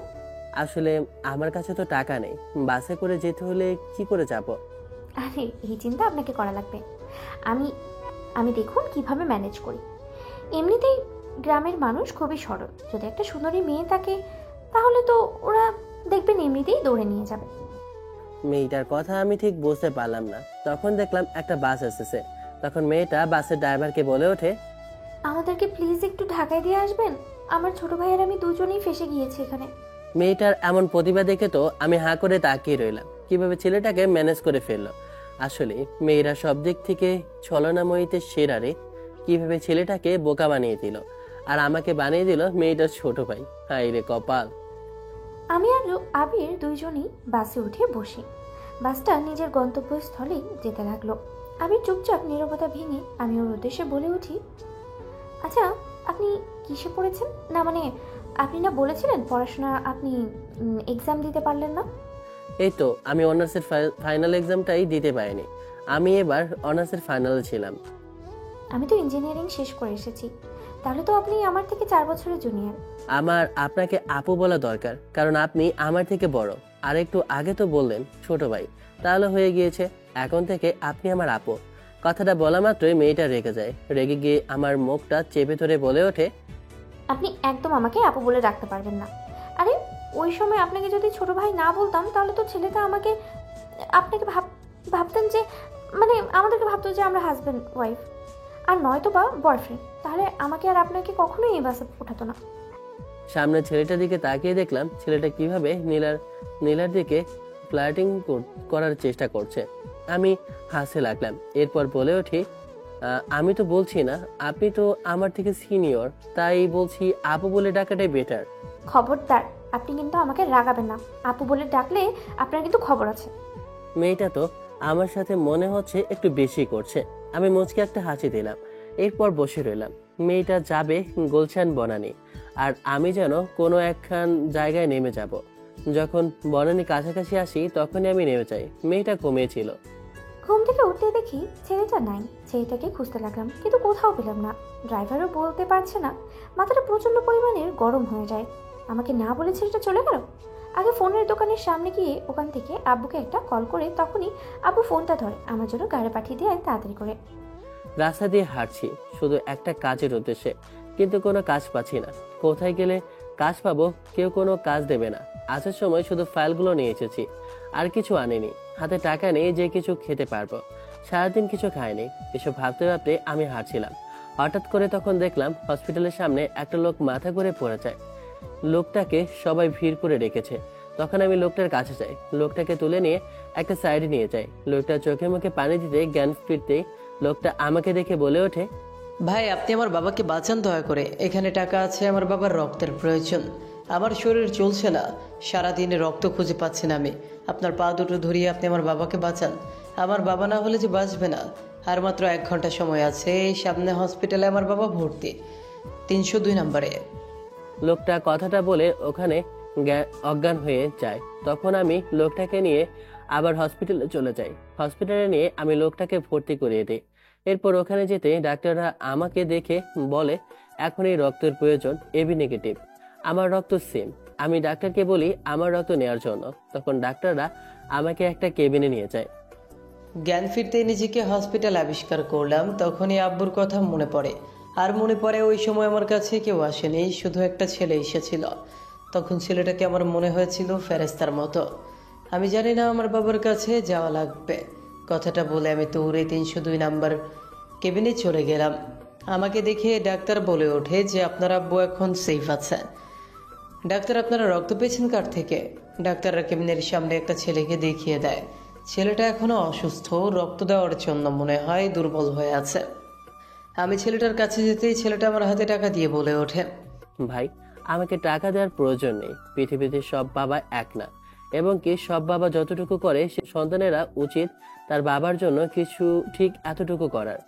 আসলে আমার কাছে তো টাকা নেই, বাসে করে যেতে হলে কি করে যাব? আরে এই চিন্তা আপনাকে করা লাগবে। আমি আমি দেখুন কিভাবে ম্যানেজ করি। এমনিতেই গ্রামের মানুষ খুবই সরল। যদি একটা সুন্দরী মেয়ে থাকে তাহলে তো ওরা দেখবেন এমনিতেই দৌড়ে নিয়ে যাবে। মেয়েটার কথা আমি ঠিক বুঝতে পারলাম না। তখন দেখলাম একটা বাস এসেছে। তখন মেয়েটা বাসের ড্রাইভারকে বলে ওঠে, আমাদেরকে প্লিজ একটু ঢাকায় দিয়ে আসবেন। আমার ছোট ভাইয়ের আমি দুজনেই ফেসে গিয়েছি এখানে। মেয়েটার এমন প্রতিভা দেখে তো আমি হাঁ করে তাকিয়ে রইলাম, কিভাবে ছেলেটাকে ম্যানেজ করে ফেললো। আসলে মেয়েরা সব দিক থেকে ছলনাময়ীতে সেরা রে। কিভাবে ছেলেটাকে বোকা বানিয়ে দিল, আর আমাকে বানিয়ে দিল মেয়েটার ছোট ভাই। হাই রে কপাল। আমি আর আবির দুইজনই বাসে উঠে বসি। বাসটা নিজের গন্তব্যস্থলে যেতে লাগলো। আবির চুপচাপ নীরবতা ভেঙে আমি ওর উদ্দেশ্যে বলে উঠি, আচ্ছা আপনি কিসে পড়েছেন? না মানে আপনি না বলেছিলেন পড়াশোনা আপনি এক্সাম দিতে পারলেন না? এই তো আমি অনার্সের ফাইনাল এক্সামটাই দিতে পারিনি। আমি এবার অনার্সের ফাইনালে ছিলাম। আমি তো ইঞ্জিনিয়ারিং শেষ করে এসেছি। তাহলে তো আপনি আমার থেকে 4 বছরের জুনিয়র। আমার আপনাকে আপু বলা দরকার, কারণ আপনি আমার থেকে বড়। আর একটু আগে তো বললেন ছোট ভাই, তাহলে হয়ে গিয়েছে। এখন থেকে আপনি আমার আপু। কথাটা বলা মাত্রই মেয়েটা রেগে যায়। রেগে গিয়ে আমার মুখটা চেপে ধরে বলে ওঠে, আপনি একদম আমাকে আপু বলে রাখতে পারবেন না। আরে ওই সময় আপনাকে যদি ছোট ভাই না বলতাম তাহলে তো ছেলেটা আমাকে আপনাকে ভাবতেন যে মানে আমাদেরকে ভাবতো যে আমরা হাজব্যান্ড ওয়াইফ, আর নয়তো বা বয়ফ্রেন্ড। তাহলে আমাকে আর আপনাকে কখনোই এই বাসে ওঠাতো না। সামনে ছেলেটার দিকে তাকিয়ে দেখলাম ছেলেটা কিভাবে নীলার দিকে ফ্লার্টিং করার চেষ্টা করছে। আমি হাসতে লাগলাম। এরপর বলে উঠি, আমি তো বলছি না, আপনি তো আমার থেকে সিনিয়র, তাই বলছি আপু বলে ডাকাটাই বেটার। খবরদার, আপনি কিন্তু আমাকে রাগাবেন না। আপু বলে ডাকলে আপনার কিন্তু খবর আছে। মেয়েটা তো আমার সাথে মনে হচ্ছে একটু বেশি করছে। আমি মুচকে একটা হাসি দিলাম। এরপর বসে রইলাম। মেয়েটা যাবে গুলশান বনানী, আর আমি যেন কোনো একখান জায়গায় নেমে যাব। যখন বনানী কাছাকাছি আসি তখনই আমি নেমে যাই। মেয়েটা ঘুমিয়েছিল। ঘুম থেকে উঠতে দেখি ছেলেটা নাই। ছেলেটাকে খুঁজতে লাগলাম, কিন্তু কোথাও পেলাম না। ড্রাইভারও বলতে পারছে না। মাথাটা প্রচন্ড পরিমাণের গরম হয়ে যায়। আমাকে না বলে ছেলেটা চলে গেল। আগে ফোনের দোকানের সামনে গিয়ে ওখান থেকে আব্বুকে একটা কল করে তখনই আব্বু ফোনটা ধরে আমার জন্য গাড়ি পাঠিয়ে দিয়ে তাড়াতাড়ি করে। রাস্তা দিয়ে হাঁটছি শুধু একটা কাজের উদ্দেশ্যে, কিন্তু কোনো কাজ পাচ্ছি না। কোথায় গেলে কাজ পাবো? কেউ কোনো কাজ দেবে না। আসার সময় শুধু ফাইলগুলো নিয়ে এসেছি, আর কিছু আনিনি। হাতে টাকা নেই যে কিছু খেতে পারবো। সারাদিন কিছু খাইনি। এসব ভাবতে ভাবতে আমি হাঁটছিলাম। হঠাৎ করে তখন দেখলাম হসপিটালের সামনে একটা লোক মাথা করে পড়ে যায়। লোকটাকে সবাই ভিড় করে রেখেছে। তখন আমি লোকটার কাছে যাই, লোকটাকে তুলে নিয়ে একটা সাইডে নিয়ে যাই। লোকটার চোখে মুখে পানি দিতে জ্ঞান ফিরতেই লোকটা আমাকে দেখে বলে ওঠে, ভাই আপনি আমার বাবাকে বাঁচান দয়া করে। এখানে টাকা আছে, আমার বাবার রক্তের প্রয়োজন। আমার শরীর চলছে না, সারাদিনে রক্ত খুঁজে পাচ্ছি না আমি। আপনার পা দুটো ধরিয়ে আপনি আমার বাবাকে বাঁচান। আমার বাবা না হলে যে বাঁচবে না। আর মাত্র 1 ঘন্টা সময় আছে। এই সামনে হসপিটালে আমার বাবা ভর্তি, 302 নম্বরে। লোকটা কথাটা বলে ওখানে অজ্ঞান হয়ে যায়। তখন আমি লোকটাকে নিয়ে আবার হসপিটালে চলে যাই। হসপিটালে নিয়ে আমি লোকটাকে ভর্তি করিয়ে দিই। এরপর ওখানে যেতে ডাক্তাররা আমাকে দেখে বলে, এখন এই রক্তের প্রয়োজন এবি নেগেটিভ। আমার রক্ত সেম। আমি ডাক্তারকে বলি আমার রক্ত নেওয়ার জন্য। তখন ডাক্তাররা আমাকে একটা কেবিনে নিয়ে যায়। জ্ঞান ফিরতে নিজেকে হসপিটাল আবিষ্কার করলাম, তখনই আব্বুর কথা মনে পড়ে। আর মনে পড়ে ওই সময় আমার কাছে কেউ আসেনি, শুধু একটা ছেলে এসেছিল। তখন ছেলেটাকে আমার মনে হয়েছিল ফেরেস্তার মতো। আমি জানি না আমার বাবার কাছে যাওয়া লাগবে। কথাটা বলে আমি দৌড়ে 302 নাম্বার কেবিনে চলে গেলাম। আমাকে দেখে ডাক্তার বলে ওঠে যে আপনার আব্বু এখন সেফ আছে। ডাক্তার, আপনারা রক্ত পেয়েছেন কার থেকে? ডাক্তাররা কেবিনের সামনে একটা ছেলেকে দেখিয়ে দেয়। ছেলেটা এখনো অসুস্থ, রক্ত দেওয়ার জন্য মনে হয় দুর্বল হয়ে আছে। আমি ছেলেটার কাছে যেতেই ছেলেটা আমার হাতে টাকা দিয়ে বলে ওঠে, ভাই আমাকে টাকা দেওয়ার প্রয়োজন নেই। পৃথিবীতে সব বাবা এক না, এবং কি সব বাবা যতটুকু করে সে সন্তানেরা উচিত তার বাবার জন্য কিছু ঠিক এতটুকু করার।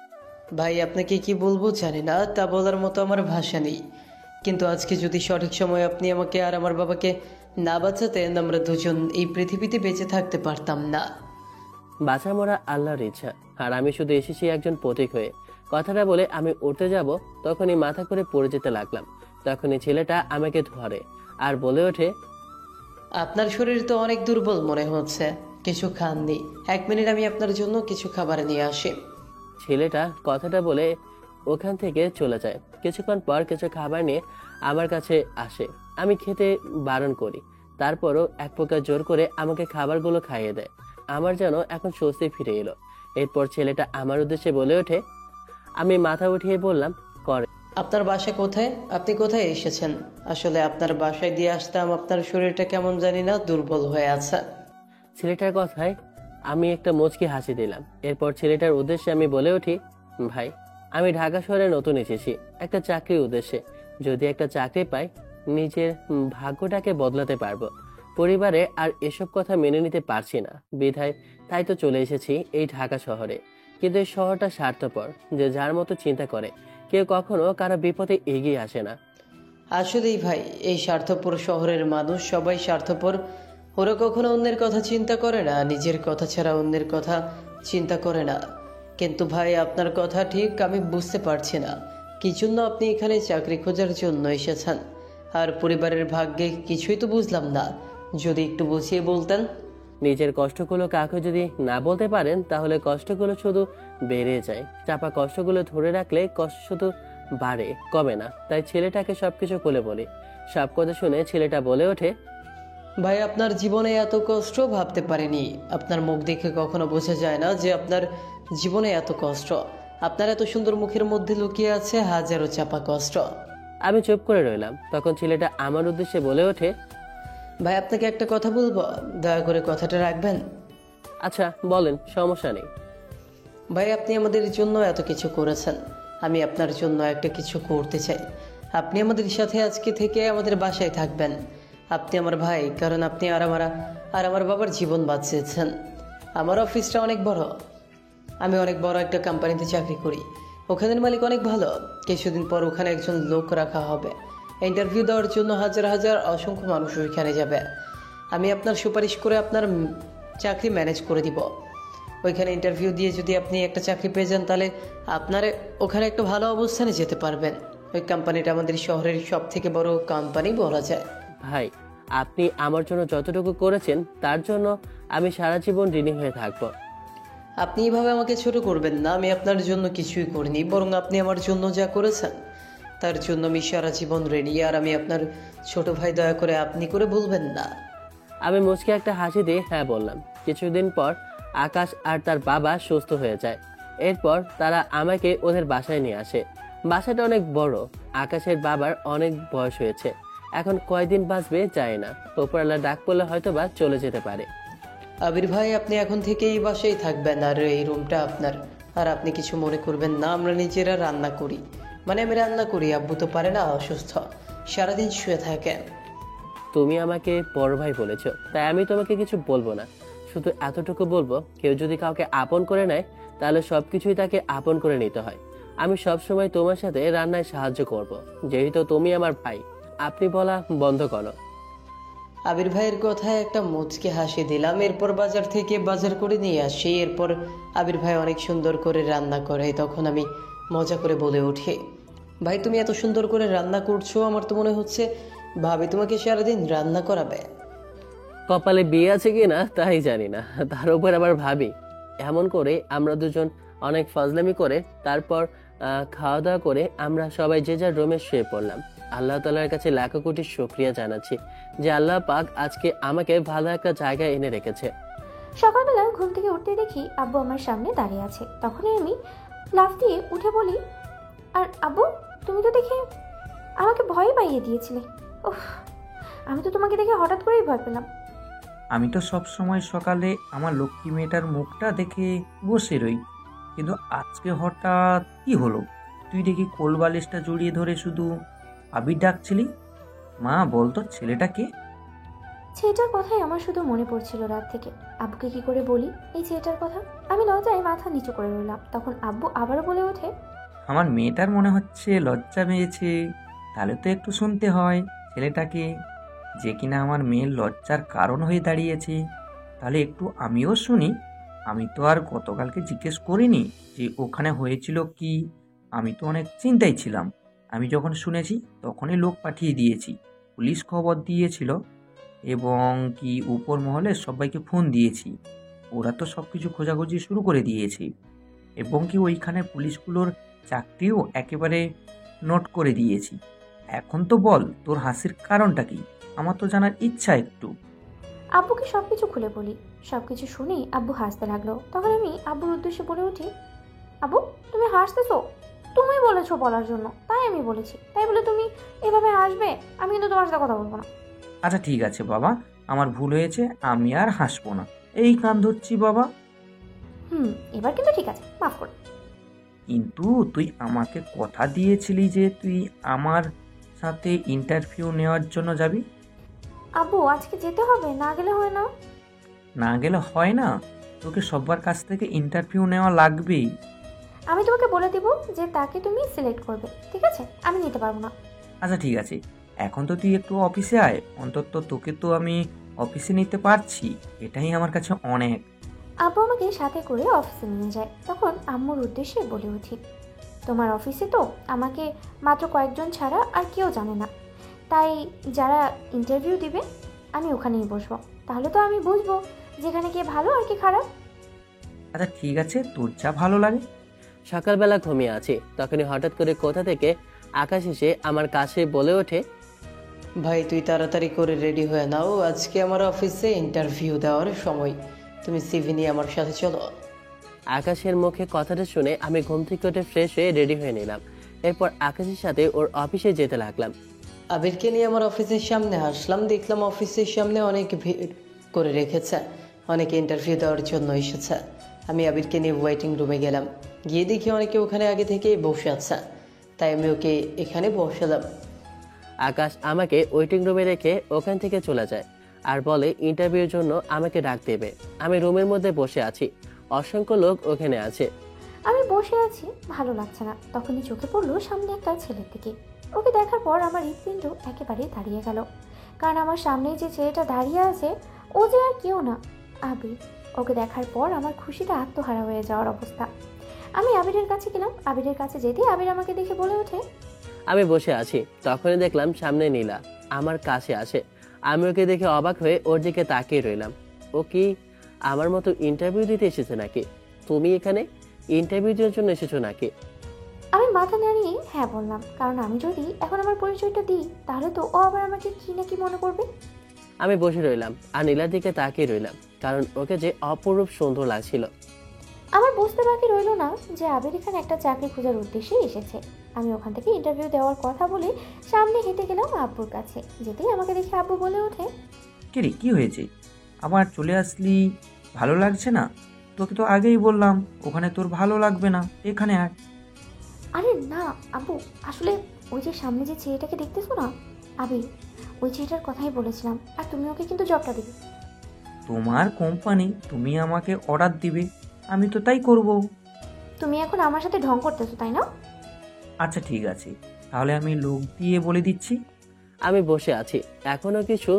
ভাই আপনাকে কি বলবো জানি না, তা বলার মতো আমার ভাষা নেই। কিন্তু আজকে যদি সঠিক সময় আপনি আমাকে আর আমার বাবাকে না বাঁচাতেন, আমরা দুজন এই পৃথিবীতে বেঁচে থাকতে পারতাম না। বাঁচা মরা আল্লাহর ইচ্ছা, আর আমি শুধু এসেছি একজন প্রতীক হয়ে। কথাটা বলে আমি উঠতে যাব, তখনই মাথা করে পড়ে যেতে লাগলাম। তখনই ছেলেটা আমাকে ধরে আর বলে ওঠে, আপনার শরীর তো অনেক দুর্বল মনে হচ্ছে, কিছু খাননি। 1 মিনিট, আমি আপনার জন্য কিছু খাবার নিয়ে আসি। ছেলেটা কথাটা বলে ওখান থেকে চলে যায়। কিছুক্ষণ পর কিছু খাবার নিয়ে আমার কাছে আসে। আমি খেতে বারণ করি, তারপরও এক প্রকার জোর করে আমাকে খাবারগুলো খাইয়ে দেয়। আমার যেন এখন স্বস্তি ফিরে এলো। এরপর ছেলেটা আমার উদ্দেশ্যে বলে ওঠে, আমি মাথা উঠিয়ে বললাম, করে। আপনার বাসা কোথায়? আপনি কোথায় এসেছেন? আসলে আপনার বাসায় দিয়ে আসতাম, আপনার শরীরটা কেমন জানি না দুর্বল হয়ে আছে। ছেলেটার কথায় আমি একটা মুচকি হাসি দিলাম। এরপর ছেলেটার উদ্দেশ্যে আমি বলে উঠি, ভাই, আমি ঢাকা শহরে নতুন এসেছি একটা চাকরির উদ্দেশ্যে। যদি একটা চাকরি পাই, নিজের ভাগ্যটাকে বদলাতে পারবো। পরিবারে আর এসব কথা মেনে নিতে পারছি না, বিধায় তাই তো চলে এসেছি এই ঢাকা শহরে। কিন্তু এই শহরটা স্বার্থপর, যে যার মতো চিন্তা করে, কেউ কখনো কারো বিপদে এগিয়ে আসে না। আসলেই ভাই, এই স্বার্থপর শহরের মানুষ সবাই স্বার্থপর। ওরা কখনো অন্যের কথা চিন্তা করে না, নিজের কথা ছাড়া অন্যের কথা চিন্তা করে না। কিন্তু ভাই, আপনার কথা ঠিক আমি বুঝতে পারছি না কি জন্য আপনি এখানে চাকরি খোঁজার জন্য এসেছেন, আর পরিবারের ভাগ্যে কিছুই তো বুঝলাম না। যদি একটু বুঝিয়ে বলতেন। নিজের কষ্টগুলো কাউকে যদি না বলতে পারেন, তাহলে কষ্টগুলো শুধু বেড়ে যায়। চাপা কষ্টগুলো ধরে রাখলে কষ্ট শুধু বাড়ে, কমে না। তাই ছেলেটাকে সবকিছু খুলে বলি। সব কথা শুনে ছেলেটা বলে ওঠে, ভাই, আপনার জীবনে এত কষ্ট ভাবতে পারিনি। আপনার মুখ দেখে কখনো বোঝা যায় না যে আপনার জীবনে এত কষ্ট। আপনার এত সুন্দর মুখের মধ্যে লুকিয়ে আছে হাজারো চাপা কষ্ট। আমি চুপ করে রইলাম। তখন ছেলেটা আমার উদ্দেশ্যে বলে ওঠে, ভাই, আপনাকে একটা কথা বলবো, দয়া করে কথাটা রাখবেন। আচ্ছা বলেন, সমস্যা নেই। ভাই, আপনি আমাদের জন্য এত কিছু করেছেন, আমি আপনার জন্য একটা কিছু করতে চাই। আপনি আমাদের সাথে আজকে থেকে আমাদের বাসায় থাকবেন। আপনি আমার ভাই, কারণ আপনি আর আমার বাবার জীবন বাঁচিয়েছেন। আমার অফিসটা অনেক বড়, আমি অনেক বড় একটা কোম্পানিতে চাকরি করি। ওখানের মালিক অনেক ভালো। কিছুদিন পর ওখানে একজন লোক রাখা হবে ইন্টারভিউ দেওয়ার জন্য। হাজার হাজার অসংখ্য মানুষ ওইখানে যাবে। আমি আপনার সুপারিশ করে আপনার চাকরি ম্যানেজ করে দিব। ওইখানে ইন্টারভিউ দিয়ে যদি আপনি একটা চাকরি পেয়ে যান, তাহলে আপনার ওখানে একটা ভালো অবস্থানে যেতে পারবেন। ওই কোম্পানিটা আমাদের শহরের সব থেকে বড় কোম্পানি বলা যায়। ভাই, আপনি আমার জন্য যতটুকু করেছেন, তার জন্য আমি সারা জীবন ঋণী হয়ে থাকবো। আপনি এইভাবে আমাকে ছোট করবেন না। আমি আপনার জন্য কিছুই করিনি, বরং আপনি আমার জন্য যা করেছেন তার জন্য আমি সারা জীবন ঋণী। আর আমি আপনার ছোট ভাই, দয়া করে আপনি করে বলবেন না। আমি মুচকে একটা হাসি দিয়ে হ্যাঁ বললাম। কিছুদিন পর আকাশ আর তার বাবা সুস্থ হয়ে যায়। এরপর তারা আমাকে ওদের বাসায় নিয়ে আসে। বাসাটা অনেক বড়। আকাশের বাবার অনেক বয়স হয়েছে, এখন কয়দিন বাঁচবে যায় না। ওপরওয়ালা ডাক পড়লে হয়তো বা চলে যেতে পারে। আবির ভাই, আপনি এখন থেকে এই বাসায় থাকবেন, আর এই রুমটা আপনার। আর আপনি কিছু মনে করবেন না, আমরা নিজেরা রান্না করি। মানে আমি রান্না করি, আব্বু তো পারে না, অসুস্থ, সারাদিন শুয়ে থাকেন। তুমি আমাকে বড় ভাই বলেছো, তাই আমি তোমাকে কিছু বলবো না। শুধু এতটুকু বলবো, কেউ যদি কাউকে আপন করে নেয়, তাহলে সবকিছুই তাকে আপন করে নিতে হয়। আমি সবসময় তোমার সাথে রান্নায় সাহায্য করব, যেহেতু তুমি আমার ভাই। আপনি বলা বন্ধ করো। আবির ভাইয়ের কথায় একটা মুচকে হাসি দিলাম। এরপর বাজার থেকে বাজার করে নিয়ে আসি। এরপর আবির ভাই অনেক সুন্দর করে রান্না করে। তখন আমি মজা করে বলে উঠি, ভাই, তুমি এত সুন্দর করে রান্না করছো, আমার তো মনে হচ্ছে ভাবি তোমাকে সারাদিন রান্না করাবে। কপালে বিয়ে আছে কিনা তাই জানি না, তার উপর আবার ভাবি। এমন করে আমরা দুজন অনেক ফাজলামি করে তারপর খাওয়া দাওয়া করে আমরা সবাই যে যার রুমে শুয়ে পড়লাম। আল্লাহ তাআলার কাছে লাখো কোটি শুকরিয়া জানাচ্ছি যে আল্লাহ পাক আজকে আমাকে ভালো একটা জায়গায় এনে রেখেছে। সকালবেলা ঘুম থেকে উঠতে দেখি আব্বু আমার সামনে দাঁড়িয়ে আছে। তখনই আমি লাফ দিয়ে উঠে বলি, আর আব্বু, তুমি তো দেখে আমাকে ভয় পাইয়ে দিয়েছিলে। উফ, আমি তো তোমাকে দেখে হঠাৎ করেই ভয় পেলাম। আমি তো সব সময় সকালে আমার লক্ষ্মী মেয়েটার মুখটা দেখে বসে রই, কিন্তু আজকে হঠাৎ কি হলো? তুই দেখি কোল বালিশটা জড়িয়ে ধরে শুধু আবির ডাকছিলি। মা, বলতো ছেলেটা কে? ছেলেটার কথাই আমার শুধু মনে পড়ছিল রাত থেকে। আব্বুকে কি করে বলি এই ছেলেটার কথা? আমি লজ্জায় মাথা নিচু করে রইলাম। তখন আব্বু আবারও বলে ওঠে, আমার মেয়েটার মনে হচ্ছে লজ্জা পেয়েছে। তাহলে তো একটু শুনতে হয় ছেলেটাকে, যে কিনা আমার মেয়ের লজ্জার কারণ হয়ে দাঁড়িয়েছে। তাহলে একটু আমিও শুনি। আমি তো আর গতকালকে জিজ্ঞেস করিনি যে ওখানে হয়েছিল কি। আমি তো অনেক চিন্তায় ছিলাম। আমি যখন শুনেছি তখনই লোক পাঠিয়ে দিয়েছি, পুলিশ খবর দিয়েছিল এবং কি উপর মহলে সবাইকে ফোন দিয়েছি। ওরা তো সব কিছু খোঁজাখুঁজি শুরু করে দিয়েছে এবং কি ওইখানে পুলিশগুলোর চাকরিও একেবারে নোট করে দিয়েছি। এখন তো বল তোর হাসির কারণটা কি? আমার তো জানার ইচ্ছা একটু। আব্বুকে সবকিছু খুলে বলি। সবকিছু শুনেই আব্বু হাসতে লাগলো। তখন আমি আব্বুর উদ্দেশ্যে বলে উঠি, আব্বু তুমি হাসতেছো? তুমি বলেছো বলার জন্য, তাই আমি বলেছি। তাই বলে তুমি এভাবে হাসবে? আমি কিন্তু তোমার সাথে কথা বলবো না। আচ্ছা ঠিক আছে বাবা, আমার ভুল হয়েছে, আমি আর হাসবো না। এই কান ধরছি বাবা। এবার কিন্তু ঠিক আছে, মাফ করো। কিন্তু তুই আমাকে কথা দিয়েছিলি যে তুই আমার সাথে ইন্টারভিউ নেওয়ার জন্য যাবি। আব্বু আজকে যেতে হবে, না গেলে হয় না? না গেলে হয় না? তোকে সবার কাছ থেকে ইন্টারভিউ নেওয়া লাগবেই। আমি তোমাকে বলে দিব যে তাকে তুমি সিলেক্ট করবে, ঠিক আছে? আমি নিতে পারবো না। আচ্ছা ঠিক আছে, এখন তো তুই একটু অফিসে আয়, অন্তত তোকে তো আমি অফিসে নিতে পারছি, এটাই আমার কাছে অনেক। আব্বু আমাকে সাথে করে অফিসে নিয়ে যায়। তখন আম্মুর উদ্দেশ্যে বলে উঠি, তোমার অফিসে তো আমাকে মাত্র কয়েকজন ছাড়া আর কেউ জানে না। তাই যারা ইন্টারভিউ দিবে আমি ওখানেই বসবো। তাহলে তো আমি বুঝবো যেখানে কে ভালো আর কি খারাপ। আচ্ছা ঠিক আছে, তোর যা ভালো লাগে। সকালবেলা ঘুমিয়ে আছি, তখনই হঠাৎ করে কোথা থেকে আকাশ এসে আমার কাছে বলে ওঠে, ভাই তুই তাড়াতাড়ি করে রেডি হয়ে নাও, আজকে আমার অফিসে ইন্টারভিউ দেওয়ার সময়। তুমি সিভি নিয়ে আমার সাথে চলো। আকাশের মুখে কথাটা শুনে আমি ঘুম থেকে উঠে ফ্রেশ হয়ে রেডি হয়ে নিলাম। এরপর আকাশের সাথে ওর অফিসে যেতে লাগলাম। আবিরকে নিয়ে আমার অফিসের সামনে আসলাম, দেখলাম অফিসের সামনে অনেক ভিড় করে রেখেছে, অনেকে ইন্টারভিউ দেওয়ার জন্য এসেছে। আমি আবিরকে নিয়ে ওয়েটিং রুমে গেলাম, গিয়ে দেখি অনেকে ওখানে আগে থেকেই বসে আছে, তাই আমি ওকে এখানে বসালাম। আকাশ আমাকে ওয়েটিং রুমে রেখে ওখান থেকে চলে যায় আর বলে ইন্টারভিউর জন্য আমাকে ডাক দেবে। আমি রুমের মধ্যে বসে আছি, অসংখ্য লোক ওখানে আছে। আমি বসে আছি, ভালো লাগছে না। তখনই চোখে পড়লো সামনে একটা ছেলের দিকে। ওকে দেখার পর আমার হৃৎপিণ্ড একেবারে দাঁড়িয়ে গেল, কারণ আমার সামনে যে ছেলেটা দাঁড়িয়ে আছে ও যে আর কেউ না, আবির। ওকে দেখার পর আমার খুশিতে আত্মহারা হয়ে যাওয়ার অবস্থা। আমি আবিরের কাছে গেলাম। আবিরের কাছে যেতে আবির আমাকে দেখে বলে ওঠে, আমি বসে আছি, তখনই দেখলাম সামনে নীলা আমার কাছে আসে। আমি ওকে দেখে অবাক হয়ে ওর দিকে তাকিয়ে রইলাম। ও কি আমার মতো ইন্টারভিউ দিতে এসেছে নাকি? তুমি এখানে ইন্টারভিউ দেওয়ার জন্য এসেছো নাকি? আমি মাথা নাড়িয়ে হ্যাঁ বললাম, কারণ আমি যদি এখন আমার পরিচয়টা দিই তাহলে তো ও আবার আমাকে কি না কি মনে করবে। আমি বসে রইলাম আর নীলার দিকে তাকিয়ে রইলাম, কারণ ওকে যে অপরূপ সুন্দর লাগছিল। আমার বুঝতে বাকি রইল না যে আবির এখানে একটা চাকরি খোঁজার উদ্দেশ্যে এসেছে। আমি ওখান থেকে ইন্টারভিউ দেওয়ার কথা বলে সামনে হেঁটে গেলাম আব্বুর কাছে। যেতেই আমাকে দেখে আব্বু বলে ওঠে, কে রে, কি হয়েছে? আবার চলে আসলি? ভালো লাগছে না? তোকে তো আগেই বললাম ওখানে তোর ভালো লাগবে না, এখানে আয়। আরে না আব্বু, আসলে ওই যে সামনে যে ছেলেটাকে দেখতেছো না, আবির, ওই ছেলেটার কথাই বলেছিলাম। আর তুমি ওকে কিন্তু জবটা দিবে। তোমার কোম্পানি, তুমি আমাকে অর্ডার দিবে, আমি তো তাই করব। তুমি এখন আমার সাথে ঢং করতেছো, তাই না? আচ্ছা ঠিক আছে, তাহলে আমি লোক দিয়ে বলে দিচ্ছি। আমি বসে আছি, এখনো কিছু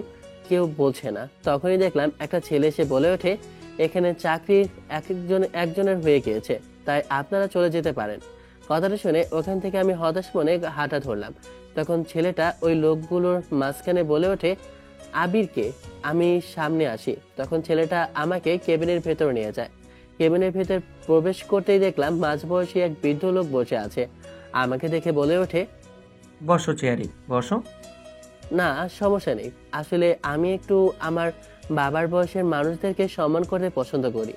কেউ বলছে না। তখনই দেখলাম একটা ছেলে এসে বলে ওঠে, এখানে চাকরি একজনের হয়ে গিয়েছে, তাই আপনারা চলে যেতে পারেন। কথাটা শুনে ওখান থেকে আমি হতাশ মনে হাঁটা ধরলাম। তখন ছেলেটা ওই লোকগুলোর মাঝখানে বলে ওঠে, আবিরকে। আমি সামনে আসি, তখন ছেলেটা আমাকে কেবিনের ভেতর নিয়ে যায়। কেবিনের ভেতর প্রবেশ করতেই দেখলাম মাঝবয়সী এক বৃদ্ধ লোক বসে আছে। আমাকে দেখে বলে ওঠে, বসো চেয়ারে, বসো। না সমস্যা নেই, আসলে আমি একটু আমার বাবার বয়সের মানুষদেরকে সম্মান করতে পছন্দ করি।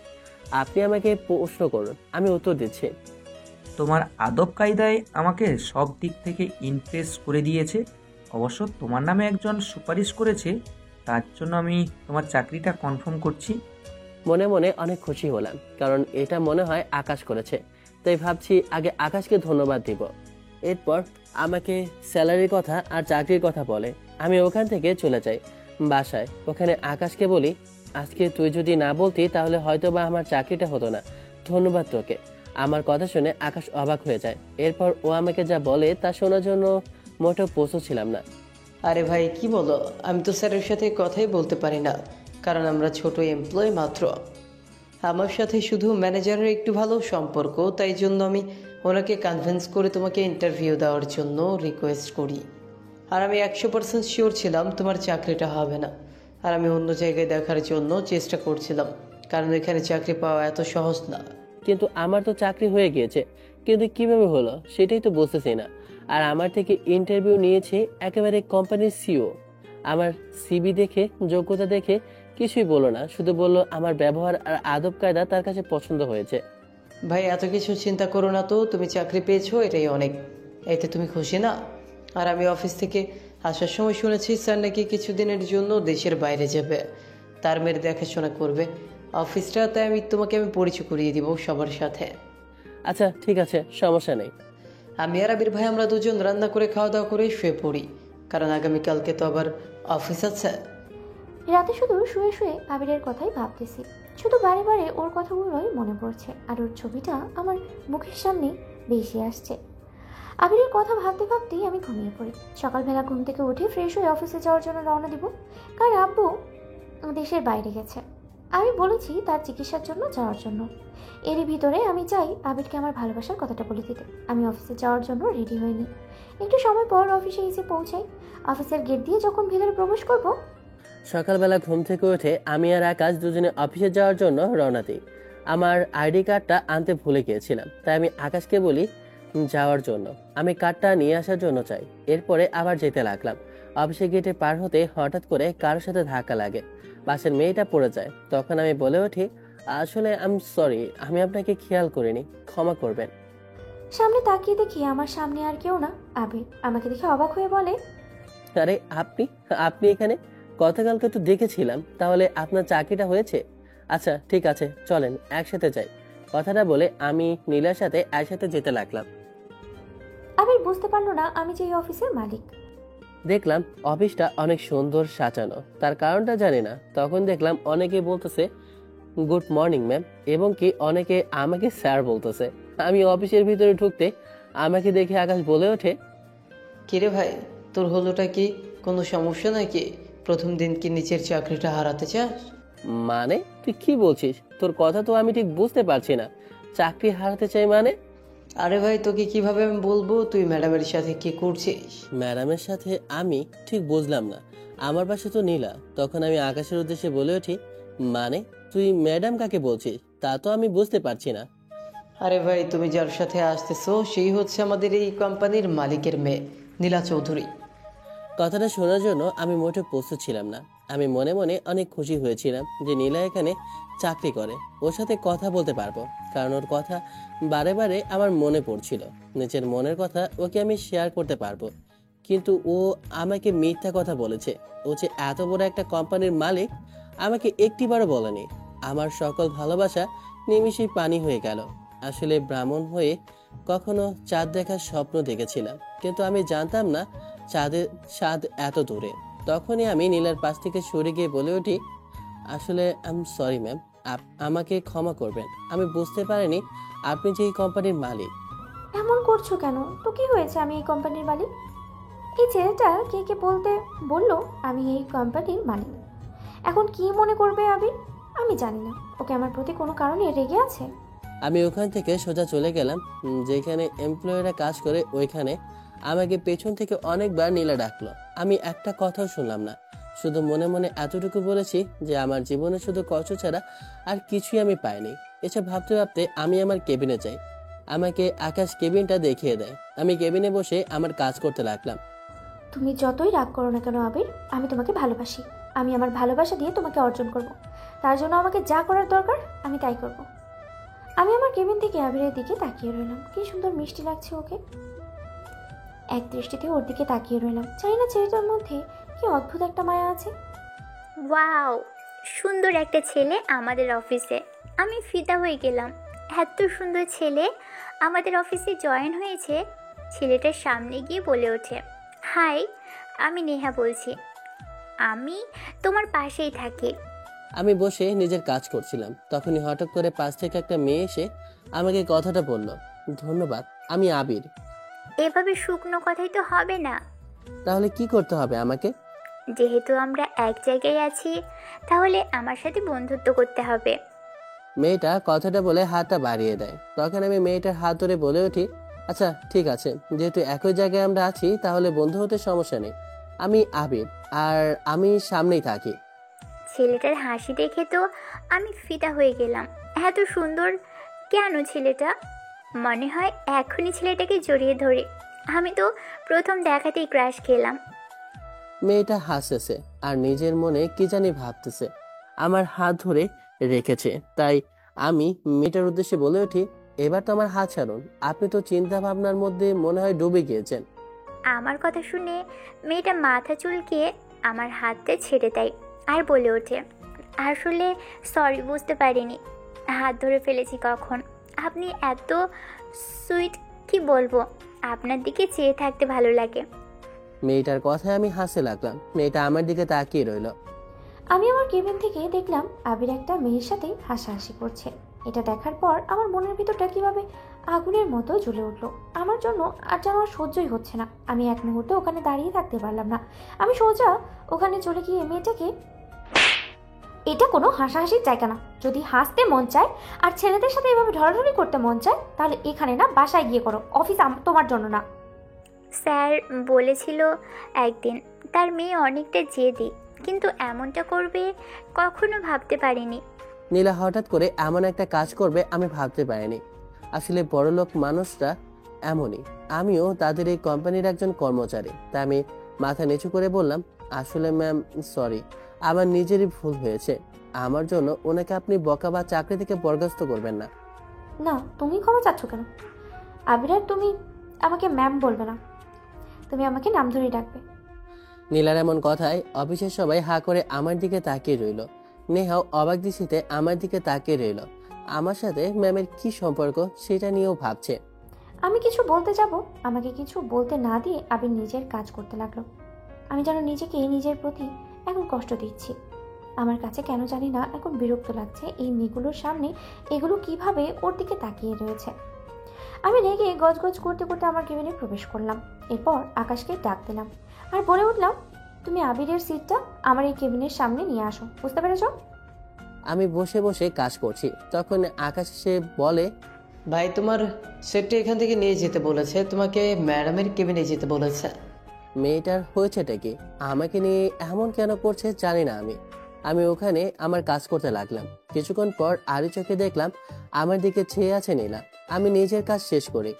আপনি আমাকে প্রশ্ন করুন, আমি উত্তর দিচ্ছি। তোমার আদব কায়দায় আমাকে সব দিক থেকে ইমপ্রেস করে দিয়েছে। অবশ্য তোমার নামে একজন সুপারিশ করেছে, তার জন্য আমি তোমার চাকরিটা কনফার্ম করছি। মনে মনে অনেক খুশি হলাম, কারণ এটা মনে হয় আকাশ করেছে। তাই ভাবছি আগে আকাশকে ধন্যবাদ দিব। এরপর আমাকে স্যালারির কথা আর চাকরির কথা বলে। আমি ওখান থেকে চলে যাই। বাসায়, ওখানে আকাশকে বলি, আজকে তুই যদি না বলতি তাহলে হয়তো বা আমার চাকরিটা হতো না, ধন্যবাদ তোকে। আমার কথা শুনে আকাশ অবাক হয়ে যায়। এরপর ও আমাকে যা বলে তা শোনার জন্য মোটেও প্রস্তুত ছিলাম না। আরে ভাই কি বলো, আমি তো স্যারের সাথে কথাই বলতে পারি না, কারণ আমরা ছোট এমপ্লয় মাত্র। আমার সাথে শুধু ম্যানেজারের একটু ভালো সম্পর্ক, তাই জন্য আমি ওনাকে কনভিন্স করে তোমাকে ইন্টারভিউ দেওয়ার জন্য রিকোয়েস্ট করি। আর আমি 100% শিওর ছিলাম তোমার চাকরিটা হবে না, আর আমি অন্য জায়গায় দেখার জন্য চেষ্টা করছিলাম, কারণ এখানে চাকরি পাওয়া এত সহজ না। কিন্তু আমার তো চাকরি হয়ে গিয়েছে, কিন্তু কিভাবে হলো সেটাই তো বুঝতেছি না। আর আমার থেকে ইন্টারভিউ নিয়েছে একেবারে কোম্পানির সিও। আমার সিবি দেখে, যোগ্যতা দেখে কিছুই বললো না, শুধু বললো আমার ব্যবহার আর আদব কায়দা তার কাছে পছন্দ হয়েছে। ভাই এত কিছু চিন্তা করো না তো, তুমি চাকরি পেয়েছো এটাই অনেক। এতে তুমি খুশি না? আর আমি অফিস থেকে আসার সময় শুনেছি স্যার নাকি কিছুদিনের জন্য দেশের বাইরে যাবে, তার মেয়ের দেখাশোনা করবে অফিসটা, তাই তোমাকে পরিচয় করিয়ে দিব সবার সাথে। আচ্ছা ঠিক আছে, সমস্যা নেই। আমি আর আবির ভাই আমরা দুজন রান্না করে খাওয়া দাওয়া করে শুয়ে পড়ি, কারণ আগামীকালকে তো আবার অফিস আছে। রাতে শুধু শুয়ে শুয়ে আবিরের কথাই ভাবতেছি, শুধু বারে বারে ওর কথাগুলোই মনে পড়ছে, আর ওর ছবিটা আমার মুখের সামনে ভেসে আসছে। আবিরের কথা ভাবতে ভাবতেই আমি ঘুমিয়ে পড়ি। সকালবেলা ঘুম থেকে উঠে ফ্রেশ হয়ে অফিসে যাওয়ার জন্য রওনা দিব, কারণ আব্বু দেশের বাইরে গেছে। আমি বলেছি তার চিকিৎসার জন্য যাওয়ার জন্য। এরই ভিতরে আমি চাই আবিরকে আমার ভালোবাসার কথাটা বলে দিতে। আমি অফিসে যাওয়ার জন্য রেডি হইনি। একটু সময় পর অফিসে এসে পৌঁছাই। অফিসের গেট দিয়ে যখন ভেতরে প্রবেশ করব, সকালবেলা ঘুম থেকে উঠে আমি আর আকাশ দুজনে অফিসে যাওয়ার জন্য রওনা দিই। আমার আইডি কার্ডটা আনতে ভুলে গিয়েছিলাম, তাই আমি আকাশকে বলি যাওয়ার জন্য আমি কার্ডটা নিয়ে আসার জন্য চাই। এরপরে আবার যেতে লাগলাম। অফিসের গেটে পার হতে হঠাৎ করে কারোর সাথে ধাক্কা লাগে, বাসের মেয়েটা পড়ে যায়। তখন আমি বলে উঠি, আসলে আই এম সরি, আমি আপনাকে খেয়াল করিনি, ক্ষমা করবেন। সামনে তাকিয়ে দেখি আমার সামনে আর কেউ না, আবির। আমাকে দেখে অবাক হয়ে বলে, আরে আপনি আপনি এখানে? গতকালকে তো দেখেছিলাম, তাহলে আপনার চাকরিটা হয়েছে? আচ্ছা ঠিক আছে, চলেন একসাথে যাই। কথাটা বলে আমি নীলার সাথে একসাথে যেতে লাগলাম। আবির বুঝতে পারলো না আমি যে এই অফিসের মালিক। দেখলাম অফিসটা অনেক সুন্দর সাজানো, তার কারণটা জানি না। তখন দেখলাম অনেকে বলতেছে গুড মর্নিং ম্যাম, এবং কি অনেকে আমাকে স্যার বলতেছে। আমি অফিসের ভিতরে ঢুকতে আমাকে দেখে আকাশ বলে ওঠে, কিরে ভাই, তোর হলোটা কি? কোনো সমস্যা নাকি? প্রথম দিন কি নিজের চাকরিটা হারাতে চাস? মানে তুই কি বলছিস? তোর কথা তো আমি ঠিক বুঝতে পারছি না। চাকরি হারাতে চাই মানে? আরে ভাই তোকে কিভাবে আমি বলবো, তুই ম্যাডামের সাথে কি করছিস? ম্যাডামের সাথে আমি ঠিক বুঝলাম না, আমার পাশে তো নীলা। তখন আমি আকাশের উদ্দেশ্যে বলে উঠি, মানে তুই ম্যাডাম কাকে বলছিস তা তো আমি বুঝতে পারছি না। আরে ভাই তুমি যার সাথে আসতেছো সেই হচ্ছে আমাদের এই কোম্পানির মালিকের মেয়ে, নীলা চৌধুরী। কথাটা শোনার জন্য আমি মোটেও প্রস্তুত ছিলাম না। আমি মনে মনে অনেক খুশি হয়েছিলাম যে নীলা এখানে চাকরি করে, ওর সাথে কথা বলতে পারবো, কারণ ওর কথা বারে বারে আমার মনে পড়ছিল। নিজের মনের কথা ওকে আমি শেয়ার করতে পারবো। কিন্তু ও আমাকে মিথ্যা কথা বলেছে। ও যে এত বড় একটা কোম্পানির মালিক আমাকে একটিবারও বলেনি। আমার সকল ভালোবাসা নিমিষেই পানি হয়ে গেল। আসলে ব্রাহ্মণ হয়ে কখনো চাঁদ দেখার স্বপ্ন দেখেছিলাম, কিন্তু আমি জানতাম না চাঁদের স্বাদ এত দূরে। তখনই আমি নীলার পাশ থেকে সরে গিয়ে বলে উঠি, আসলে আই এম সরি ম্যাম, আমাকে ক্ষমা করবেন। আমি বুঝতে পারিনি আপনি যে এই কোম্পানির মালিক। এমন করছো কেন? তো কি হয়েছে আমি এই কোম্পানির মালিক? এই ছেলেটা কে কে বলতে বললো আমি এই কোম্পানির মালিক। এখন কি মনে করবে আবির? আমি জানি না। ওকে আমার প্রতি কোনো কারণে রেগে আছে। আমি ওখান থেকে সোজা চলে গেলাম যেখানে এমপ্লয়িরা কাজ করে ওইখানে। আমাকে পেছন থেকে অনেকবার নীলা ডাকলো, আমি একটা কথাও শুনলাম না। শুধু মনে মনে এতটুকু বলেছি যে আমার জীবনে শুধু কষ্ট ছাড়া আর কিছুই আমি পাইনি। এসব ভাবতে ভাবতে আমি আমার কেবিনে যাই। আমাকে আকাশ কেবিনটা দেখিয়ে দেয়। আমি কেবিনে বসে আমার কাজ করতে লাগলাম। তুমি যতই রাগ করো না কেন আবির, আমি তোমাকে ভালোবাসি। আমি আমার ভালোবাসা দিয়ে তোমাকে অর্জন করব। তার জন্য আমাকে যা করার দরকার আমি তাই করব। আমি আমার কেবিন থেকে আবিরের দিকে তাকিয়ে রইলাম। কি সুন্দর মিষ্টি লাগছে ওকে। এক দৃষ্টিতে ওর দিকে তাকিয়ে রইলাম। জানি না ছেলেটার মধ্যে কি অদ্ভুত একটা মায়া আছে। ওয়াও, সুন্দর একটা ছেলে আমাদের অফিসে। আমি ফিদা হয়ে গেলাম। এত সুন্দর ছেলে আমাদের অফিসে জয়েন হয়েছে। ছেলেটার সামনে গিয়ে বলে ওঠে, হাই, আমি নেহা বলছি। আমি তোমার পাশেই থাকি। আমি বসে নিজের কাজ করছিলাম, তখনই হঠাৎ করে পাশ থেকে একটা মেয়ে এসে আমাকে কথাটা বলল। ধন্যবাদ, আমি আবির। এভাবে শুকনো কথাই তো হবে না। তাহলে কি করতে হবে আমাকে? যেহেতু আমরা এক জায়গায় আছি, তাহলে আমার সাথে বন্ধুত্ব করতে হবে। মেয়েটা কথাটা বলে হাতটা বাড়িয়ে দেয়। তখন আমি মেয়েটার হাত ধরে বলে উঠি, আচ্ছা ঠিক আছে, যেহেতু একই জায়গায় আমরা আছি তাহলে বন্ধু হতে সমস্যা নেই। আমি আবির, আর আমি সামনেই থাকি। ছেলেটার হাসি দেখে তো আমি ফিদা হয়ে গেলাম। এত সুন্দর কেন ছেলেটা? মনে হয় এখনই ছেলেটাকে জড়িয়ে ধরে। আমি তো প্রথম দেখাতেই ক্রাশ খেলাম। মেয়েটা হাসতেছে আর নিজের মনে কি জানি ভাবতেছে। আমার হাত ধরে রেখেছে, তাই আমি মেয়েটার উদ্দেশ্যে বলে উঠি, এবার তো আমার হাত ছাড়ুন, আপনি তো চিন্তা ভাবনার মধ্যে মনে হয় ডুবে গিয়েছেন। আমার কথা শুনে মেয়েটা মাথা চুলকিয়ে আমার হাতটা ছেড়ে দেয় আর বলে ওঠে, আসলে সরি, বুঝতে পারিনি, হাত ধরে ফেলেছি কখন। আপনি এত সুইট, কি বলবো, আপনার দিকে চেয়ে থাকতে ভালো লাগে। মেয়েটার কথায় আমি হাসতে লাগলাম। মেয়েটা আমার দিকে তাকিয়ে রইল। আমি আমার কেবিন থেকে দেখলাম আবির একটা মেয়ের সাথে হাসাহাসি করছে। এটা দেখার পর আমার মনের ভিতরটা কিভাবে আগুনের মতো জ্বলে উঠলো। আমার জন্য আর যেন আর সহ্যই হচ্ছে না। আমি এক মুহূর্তে ওখানে দাঁড়িয়ে থাকতে পারলাম না। আমি সোজা ওখানে চলে গিয়ে মেয়েটাকে, এটা কোনো হাসাহাসির জায়গা না। যদি হাসতে মন চায় আর ছেলেদের সাথে এভাবে ঢলাঢলি করতে মন চায়, তাহলে এখানে না, বাসায় গিয়ে করো। অফিস তোমার জন্য না। স্যার বলেছিল একদিন তার মেয়ে অনেকটা জেদি, কিন্তু এমনটা করবে কখনো ভাবতে পারিনি। নীলা হঠাৎ করে এমন একটা কাজ করবে আমি ভাবতে পারিনি। আসলে বড়লোক মানুষরা এমনই। আমিও তাদের এই কোম্পানির একজন কর্মচারী, তাই আমি মাথা নিচু করে বললাম, আসলে ম্যাম সরি, আমার নিজেরই ভুল হয়েছে। আমার জন্য ওনাকে আপনি বকা বা চাকরি থেকে বরখাস্ত করবেন না। না, তুমি ক্ষমা চাচ্ছ কেন? আবির, তুমি আমাকে ম্যাম বলবে না, তুমি আমাকে নাম ধরেই ডাকবে। নীলার এমন কথায় অফিসের সবাই হা করে আমার দিকে তাকিয়ে রইল। নেহাও অবাক দৃষ্টিতে আমার দিকে তাকিয়ে রইল। আমার সাথে ম্যামের কি সম্পর্ক সেটা নিয়েও ভাবছে। আমি কিছু বলতে যাব, আমাকে কিছু বলতে না দিয়ে আবির নিজের কাজ করতে লাগলো। আমি যেন নিজেকে নিজের প্রতি এখন কষ্ট দিচ্ছি। আমার কাছে কেন জানি না এখন বিরক্ত লাগছে এই মেয়েগুলোর সামনে এগুলো কিভাবে ওর দিকে তাকিয়ে রয়েছে। আমি রেগে গজগজ করতে করতে আমার কেবিনে প্রবেশ করলাম। এরপর আকাশকে ডাক দিলাম আর বলে উঠলাম, তুমি আবিরের সিটটা আমার এই কেবিনের সামনে নিয়ে আসো, বুঝতে পেরেছ? আমি বসে বসে কাজ করছি, তখন আকাশ এসে বলে, ভাই তোমার সেটটা এখান থেকে নিয়ে যেতে বলেছে, তোমাকে ম্যাডামের কেবিনে যেতে বলেছে। মেয়েটার হয়েছেটা কি, আমাকে নিয়ে এমন কেন করছে জানি না। আমি ওখানে আমার কাজ করতে লাগলাম। কিছুক্ষণ পর আড়ি চোখে দেখলাম আমার দিকে চেয়ে আছে নীলা। আমি নিজের কাজ শেষ করি,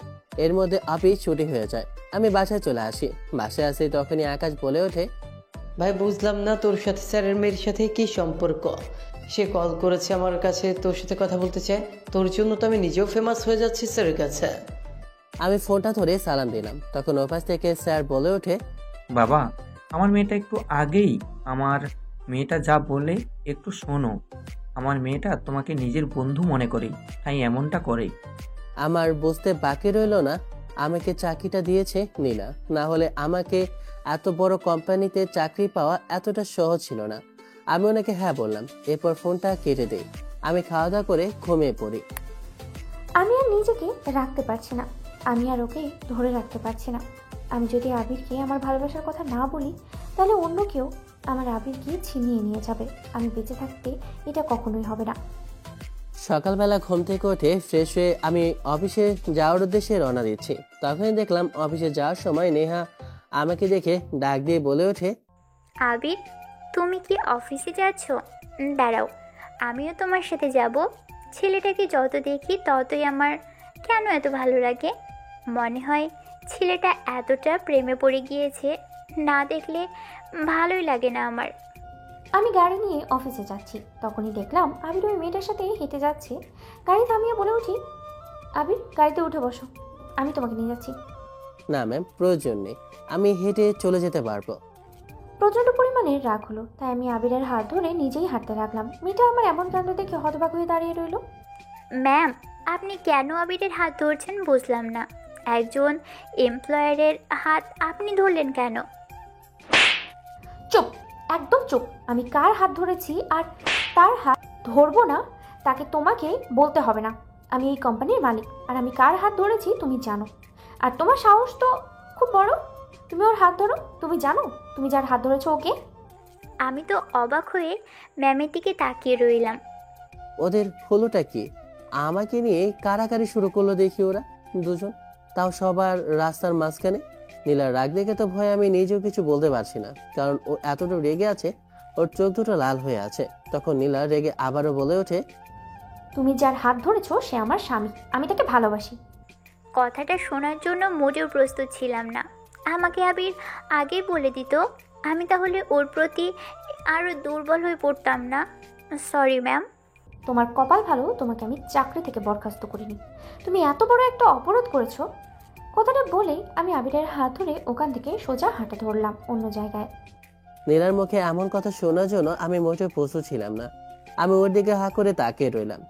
এর মধ্যে অফিস ছুটি হয়ে যায়। আমি বাসায় চলে আসি। বাসায় আসি তখনই আকাশ বলে ওঠে, ভাই বুঝলাম না তোর সাথে স্যারের মেয়ের সাথে কি সম্পর্ক। সে কল করেছে আমার কাছে, তোর সাথে কথা বলতে চায়। তোর জন্য তো আমি নিজেও ফেমাস হয়ে যাচ্ছি স্যারের কাছে। আমি ফোনটা ধরে সালাম দিলাম। তখন ওপাশ থেকে স্যার বলে ওঠে, বাবা, আমার মেয়েটা একটু আগেই আমার মেয়েটা যা বলে একটু শোনো। আমার মেয়েটা তোমাকে নিজের বন্ধু মনে করে, তাই এমনটা করে। আমার বুঝতে বাকি রইল না আমাকে চাকরিটা দিয়েছে নীলা, না হলে আমাকে এত বড় কোম্পানিতে চাকরি পাওয়া এতটা সহজ ছিল না। আমি ওনাকে হ্যাঁ বললাম। এরপর ফোনটা কেটে দেই। আমি খাওয়া দাওয়া করে ঘুমিয়ে পড়ি। আমি আর নিজেকে রাখতে পারছি না, আমি আর ওকে ধরে রাখতে পারছি না। আমি যদি আবিরকে আমার ভালোবাসার কথা না বলি, তাহলে অন্য কেউ আমার আবিরকে ছিনিয়ে নিয়ে যাবে। আমি বেঁচে থাকতে এটা কখনোই হবে না। সকালবেলা ঘুম থেকে উঠে ফ্রেশ হয়ে আমি অফিসে যাওয়ার উদ্দেশ্যে রওনা দিচ্ছি। তখনই দেখলাম অফিসে যাওয়ার সময় নেহা আমাকে দেখে ডাক দিয়ে বলে ওঠে, আবির, তুমি কি অফিসে যাচ্ছ? দাঁড়াও, আমিও তোমার সাথে যাব। ছেলেটাকে যত দেখি ততই আমার কেন এত ভালো লাগে। মনে হয় ছেলেটা এতটা প্রেমে পড়ে গিয়েছে, না দেখলে ভালোই লাগে না আমার। আমি গাড়ি নিয়ে অফিসে যাচ্ছি, তখনই দেখলাম আবির ওই মেয়েটার সাথে হেঁটে যাচ্ছে। গাড়ি থামিয়ে বলে উঠি, আবির গাড়িতে উঠে বসো, আমি তোমাকে নিয়ে যাচ্ছি। না ম্যাম, প্রয়োজন নেই, আমি হেঁটে চলে যেতে পারবো। প্রচণ্ড পরিমাণে রাগ হলো, তাই আমি আবিরের হাত ধরে নিজেই হাঁটতে লাগলাম। মেয়েটা আমার এমন কাণ্ড দেখে হতবাক হয়ে দাঁড়িয়ে রইল। ম্যাম, আপনি কেন আবিরের হাত ধরছেন বুঝলাম না। একজন এমপ্লয়ারের হাত আপনি ধরলেন কেন? চুপ, একদম চুপ। আমি কার হাত ধরেছি আর তার হাত ধরবো না তাকে তোমাকে বলতে হবে না। আমি এই কোম্পানির মালিক, আর আমি কার হাত ধরেছি তুমি জানো। আর তোমার সাহস তো খুব বড়, তুমি ওর হাত ধরো। তুমি জানো তুমি যার হাত ধরেছো ওকে? আমি তো অবাক হয়ে ম্যামের দিকে তাকিয়ে রইলাম। ওদের হলোটা কি? আমাকে নিয়ে কারাকারি শুরু করলো দেখি ওরা দুজন, তাও সবার রাস্তার মাঝখানে। নীলার রাগ দেখে তো ভয় আমি নিজেও কিছু বলতে পারছি না, কারণ ও এতটা রেগে আছে, ওর চোখ দুটো লাল হয়ে আছে। তখন নীলা রেগে আবারও বলে ওঠে, তুমি যার হাত ধরেছো সে আমার স্বামী, আমি তাকে ভালোবাসি। কথাটা শোনার জন্য মোটেও প্রস্তুত ছিলাম না। আমাকে আবির আগেই বলে দিত, আমি তাহলে ওর প্রতি আরও দুর্বল হয়ে পড়তাম না। Sorry ma'am. তোমার কপাল ভালো তোমাকে আমি চাকরি থেকে বরখাস্ত করিনি। তুমি এত বড় একটা অপরাধ করেছো। কথাটা বলেই আমি আবিরের হাত ধরে ওখান থেকে সোজা হাঁটা ধরলাম অন্য জায়গায়। নীলার মুখে এমন কথা শোনার জন্য আমি মোটেও প্রস্তুত ছিলাম না। আমি ওর দিকে হা করে তাকিয়ে রইলাম।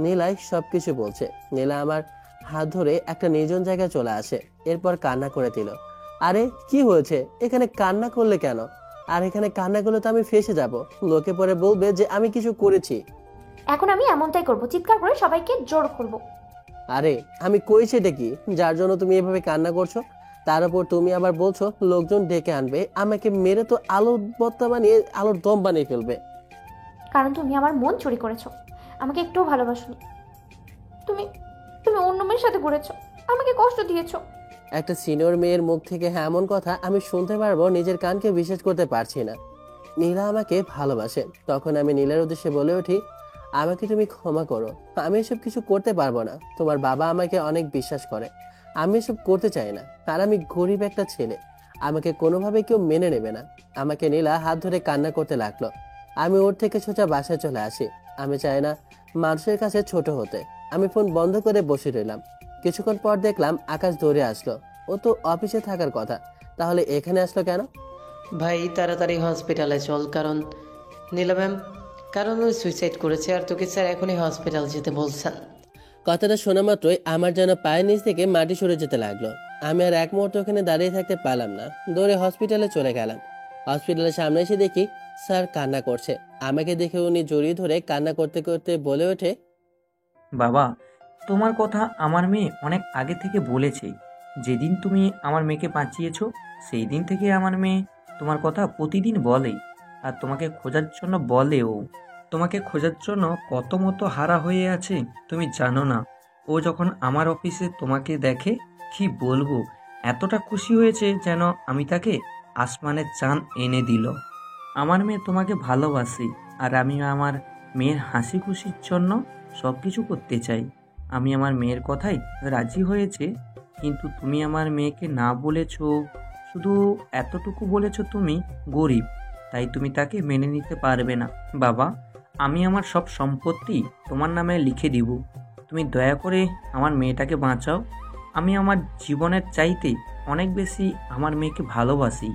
নীলাই সবকিছু বলছে। নীলা আমার হাত ধরে একটা নির্জন জায়গায় চলে আসে, এরপর কান্না করে দিল। আরে কি হয়েছে? এখানে কান্না করলে কেন? আর এখানে কান্না করলে তো আমি ফেঁসে যাব, লোকে পরে বলবে যে আমি কিছু করেছি। এখন আমি এমনটাই করব, চিৎকার করে সবাইকে জোর করব। আরে আমি করেছি এটা কি, যার জন্য তুমি এভাবে কান্না করছো? তার উপর তুমি আবার বলছো লোকজন ডেকে আনবে, আমাকে মেরে তো আলুর ভর্তা বানিয়ে আলুর দম বানিয়ে ফেলবে। কারণ তুমি আমার মন চুরি করেছো, আমাকে একটুও ভালোবাসোনি। তুমি তুমি অন্য মেয়ের সাথে ঘুরেছো, আমাকে কষ্ট দিয়েছো। একটা সিনিয়র মেয়ের মুখ থেকে এমন কথা আমি শুনতে পারবো, নিজের কানকে বিশ্বাস করতে পারছি না। নীলা আমাকে ভালোবাসে। তখন আমি নীলার উদ্দেশ্যে বলে উঠি, আমাকে তুমি ক্ষমা করো, আমি এসব কিছু করতে পারবো না। তোমার বাবা আমাকে অনেক বিশ্বাস করে, আমি এসব করতে চাই না। আর আমি গরিব একটা ছেলে, আমাকে কোনোভাবে কেউ মেনে নেবে না। আমাকে নীলা হাত ধরে কান্না করতে লাগলো। আমি ওর থেকে সোজা বাসায় চলে আসি। আমি চাই না মানুষের কাছে ছোট হতে। আমি ফোন বন্ধ করে বসে রইলাম। কিছুক্ষণ পর দেখলাম আকাশ দৌড়ে আসলো। ও তো অফিসে থাকার কথা, তাহলে এখানে আসলো কেন? ভাই তাড়াতাড়ি হসপিটালে চল, কারণ নীলা ম্যাম, কারণ ওই সুইসাইড করেছে আর তোকে স্যার এখনই হসপিটাল যেতে বলছেন। কথাটা শোনা মাত্রই আমার যেন পায়ের নিচ থেকে মাটি সরে যেতে লাগলো। আমি আর এক মুহূর্ত ওখানে দাঁড়িয়ে থাকতে পারলাম না, দৌড়ে হসপিটালে চলে গেলাম। হসপিটালের সামনে এসে দেখি স্যার কান্না করছে। আমাকে দেখে উনি জড়িয়ে ধরে কান্না করতে করতে বলে ওঠে, বাবা, তোমার কথা আমার মেয়ে অনেক আগে থেকে বলেছে। যেদিন তুমি আমার মেয়েকে বাঁচিয়েছো সেই দিন থেকে আমার মেয়ে তোমার কথা প্রতিদিন বলে, আর তোমাকে খোঁজার জন্য বলেও। তোমাকে খোঁজার জন্য কত মতো হারা হয়ে আছে তুমি জানো না। ও যখন আমার অফিসে তোমাকে দেখে, কি বলবো, এতটা খুশি হয়েছে যেন আমি তাকে আসমানের চাঁদ এনে দিল। আমার মেয়ে তোমাকে ভালোবাসে, আর আমি আমার মেয়ের হাসি খুশির জন্য সব কিছু করতে চাই। আমি আমার মেয়ের কথাই রাজি হয়েছে, কিন্তু তুমি আমার মেয়েকে না বলেছো, শুধু এতটুকু বলেছো তুমি গরিব, তাই তুমি তাকে মেনে নিতে পারবে না। বাবা, আমি আমার সব সম্পত্তি তোমার নামে লিখে দিব, তুমি দয়া করে আমার মেয়েটাকে বাঁচাও। আমি আমার জীবনের চাইতে অনেক বেশি আমার মেয়েকে ভালোবাসি।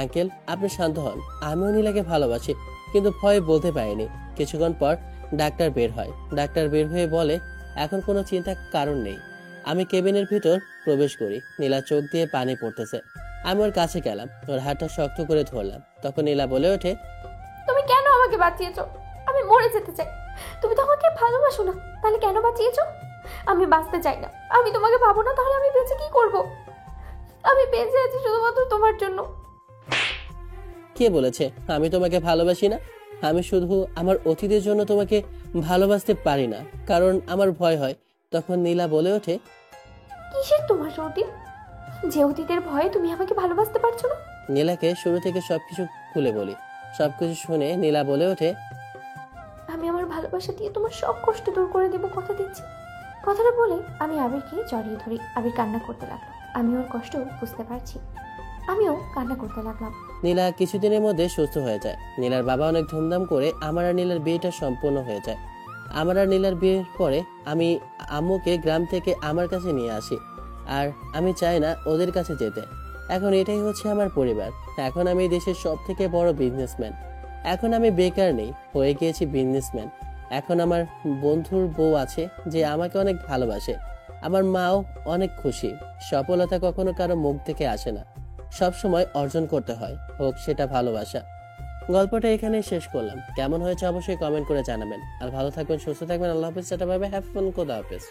আঙ্কেল আপনি শান্ত হন, আমিও নীলাকে ভালোবাসি, কিন্তু ভয়ে বলতে পারিনি। কিছুক্ষণ পর ডাক্তার বের হয়। ডাক্তার বের হয়ে বলে, এখন কোনো চিন্তার কারণ নেই। আমি কেবিনের ভিতর প্রবেশ করি। নীলা চোখ দিয়ে পানি পড়তেছে। আমি ওর কাছে গেলাম, ওর হাতটা শক্ত করে ধরলাম। তখন নীলা বলে ওঠে, তুমি কেন আমাকে বাঁচিয়েছো? আমি মরে যেতে চাই। তুমি তো আমাকে ভালোবাসো না, তাহলে কেন বাঁচিয়েছো? আমি বাঁচতে চাই না, আমি তোমাকে ভাবো না, তাহলে আমি বেঁচে কি করব? আমি বেঁচে আছি শুধুমাত্র তোমার জন্য। কে বলেছে আমি তোমাকে ভালোবাসি না? আমি শুধু আমার অতীতের জন্য তোমাকে ভালোবাসতে পারি না, কারণ আমার ভয় হয়। তখন নীলা বলে ওঠে, কিসের তোমার অতীত, যে অতীতের ভয়ে তুমি আমাকে ভালোবাসতে পারছো না? নীলাকে শুরু থেকে সবকিছু খুলে বলি। সবকিছু শুনে নীলা বলে ওঠে, আমি আমার ভালোবাসা দিয়ে তোমার সব কষ্ট দূর করে দেবো, কথা দিচ্ছি। কথাটা বলে আমি আবিরকে জড়িয়ে ধরি। আবির কান্না করতে লাগলো। আমি ওর কষ্ট বুঝতে পারছি, আমিও কান্না করতে লাগলাম। নীলা কিছুদিনের মধ্যে সুস্থ হয়ে যায়। নীলার বাবা অনেক ধুমধাম করে আমার আর নীলার বিয়েটা সম্পূর্ণ হয়ে যায়। আমার আর নীলার বিয়ের পরে আমি আম্মুকে গ্রাম থেকে আমার কাছে নিয়ে আসি, আর আমি চাই না ওদের কাছে যেতে। এখন এটাই হচ্ছে আমার পরিবার। এখন আমি দেশের সব থেকে বড় বিজনেসম্যান। এখন আমি বেকার নেই, হয়ে গিয়েছি বিজনেসম্যান। এখন আমার বন্ধুর বউ আছে যে আমাকে অনেক ভালোবাসে। আমার মাও অনেক খুশি। সফলতা কখনো কারো মুখ থেকে আসে না, সব সময় অর্জন করতে হয়, হোক সেটা ভালোবাসা, গল্পটা এখানেই শেষ করলাম। কেমন হয়েছে অবশ্যই কমেন্ট করে জানাবেন। আর ভালো থাকবেন, সুস্থ থাকবেন। আল্লাহ হাফেজ, tata, bye bye, have fun, খোদা হাফেজ।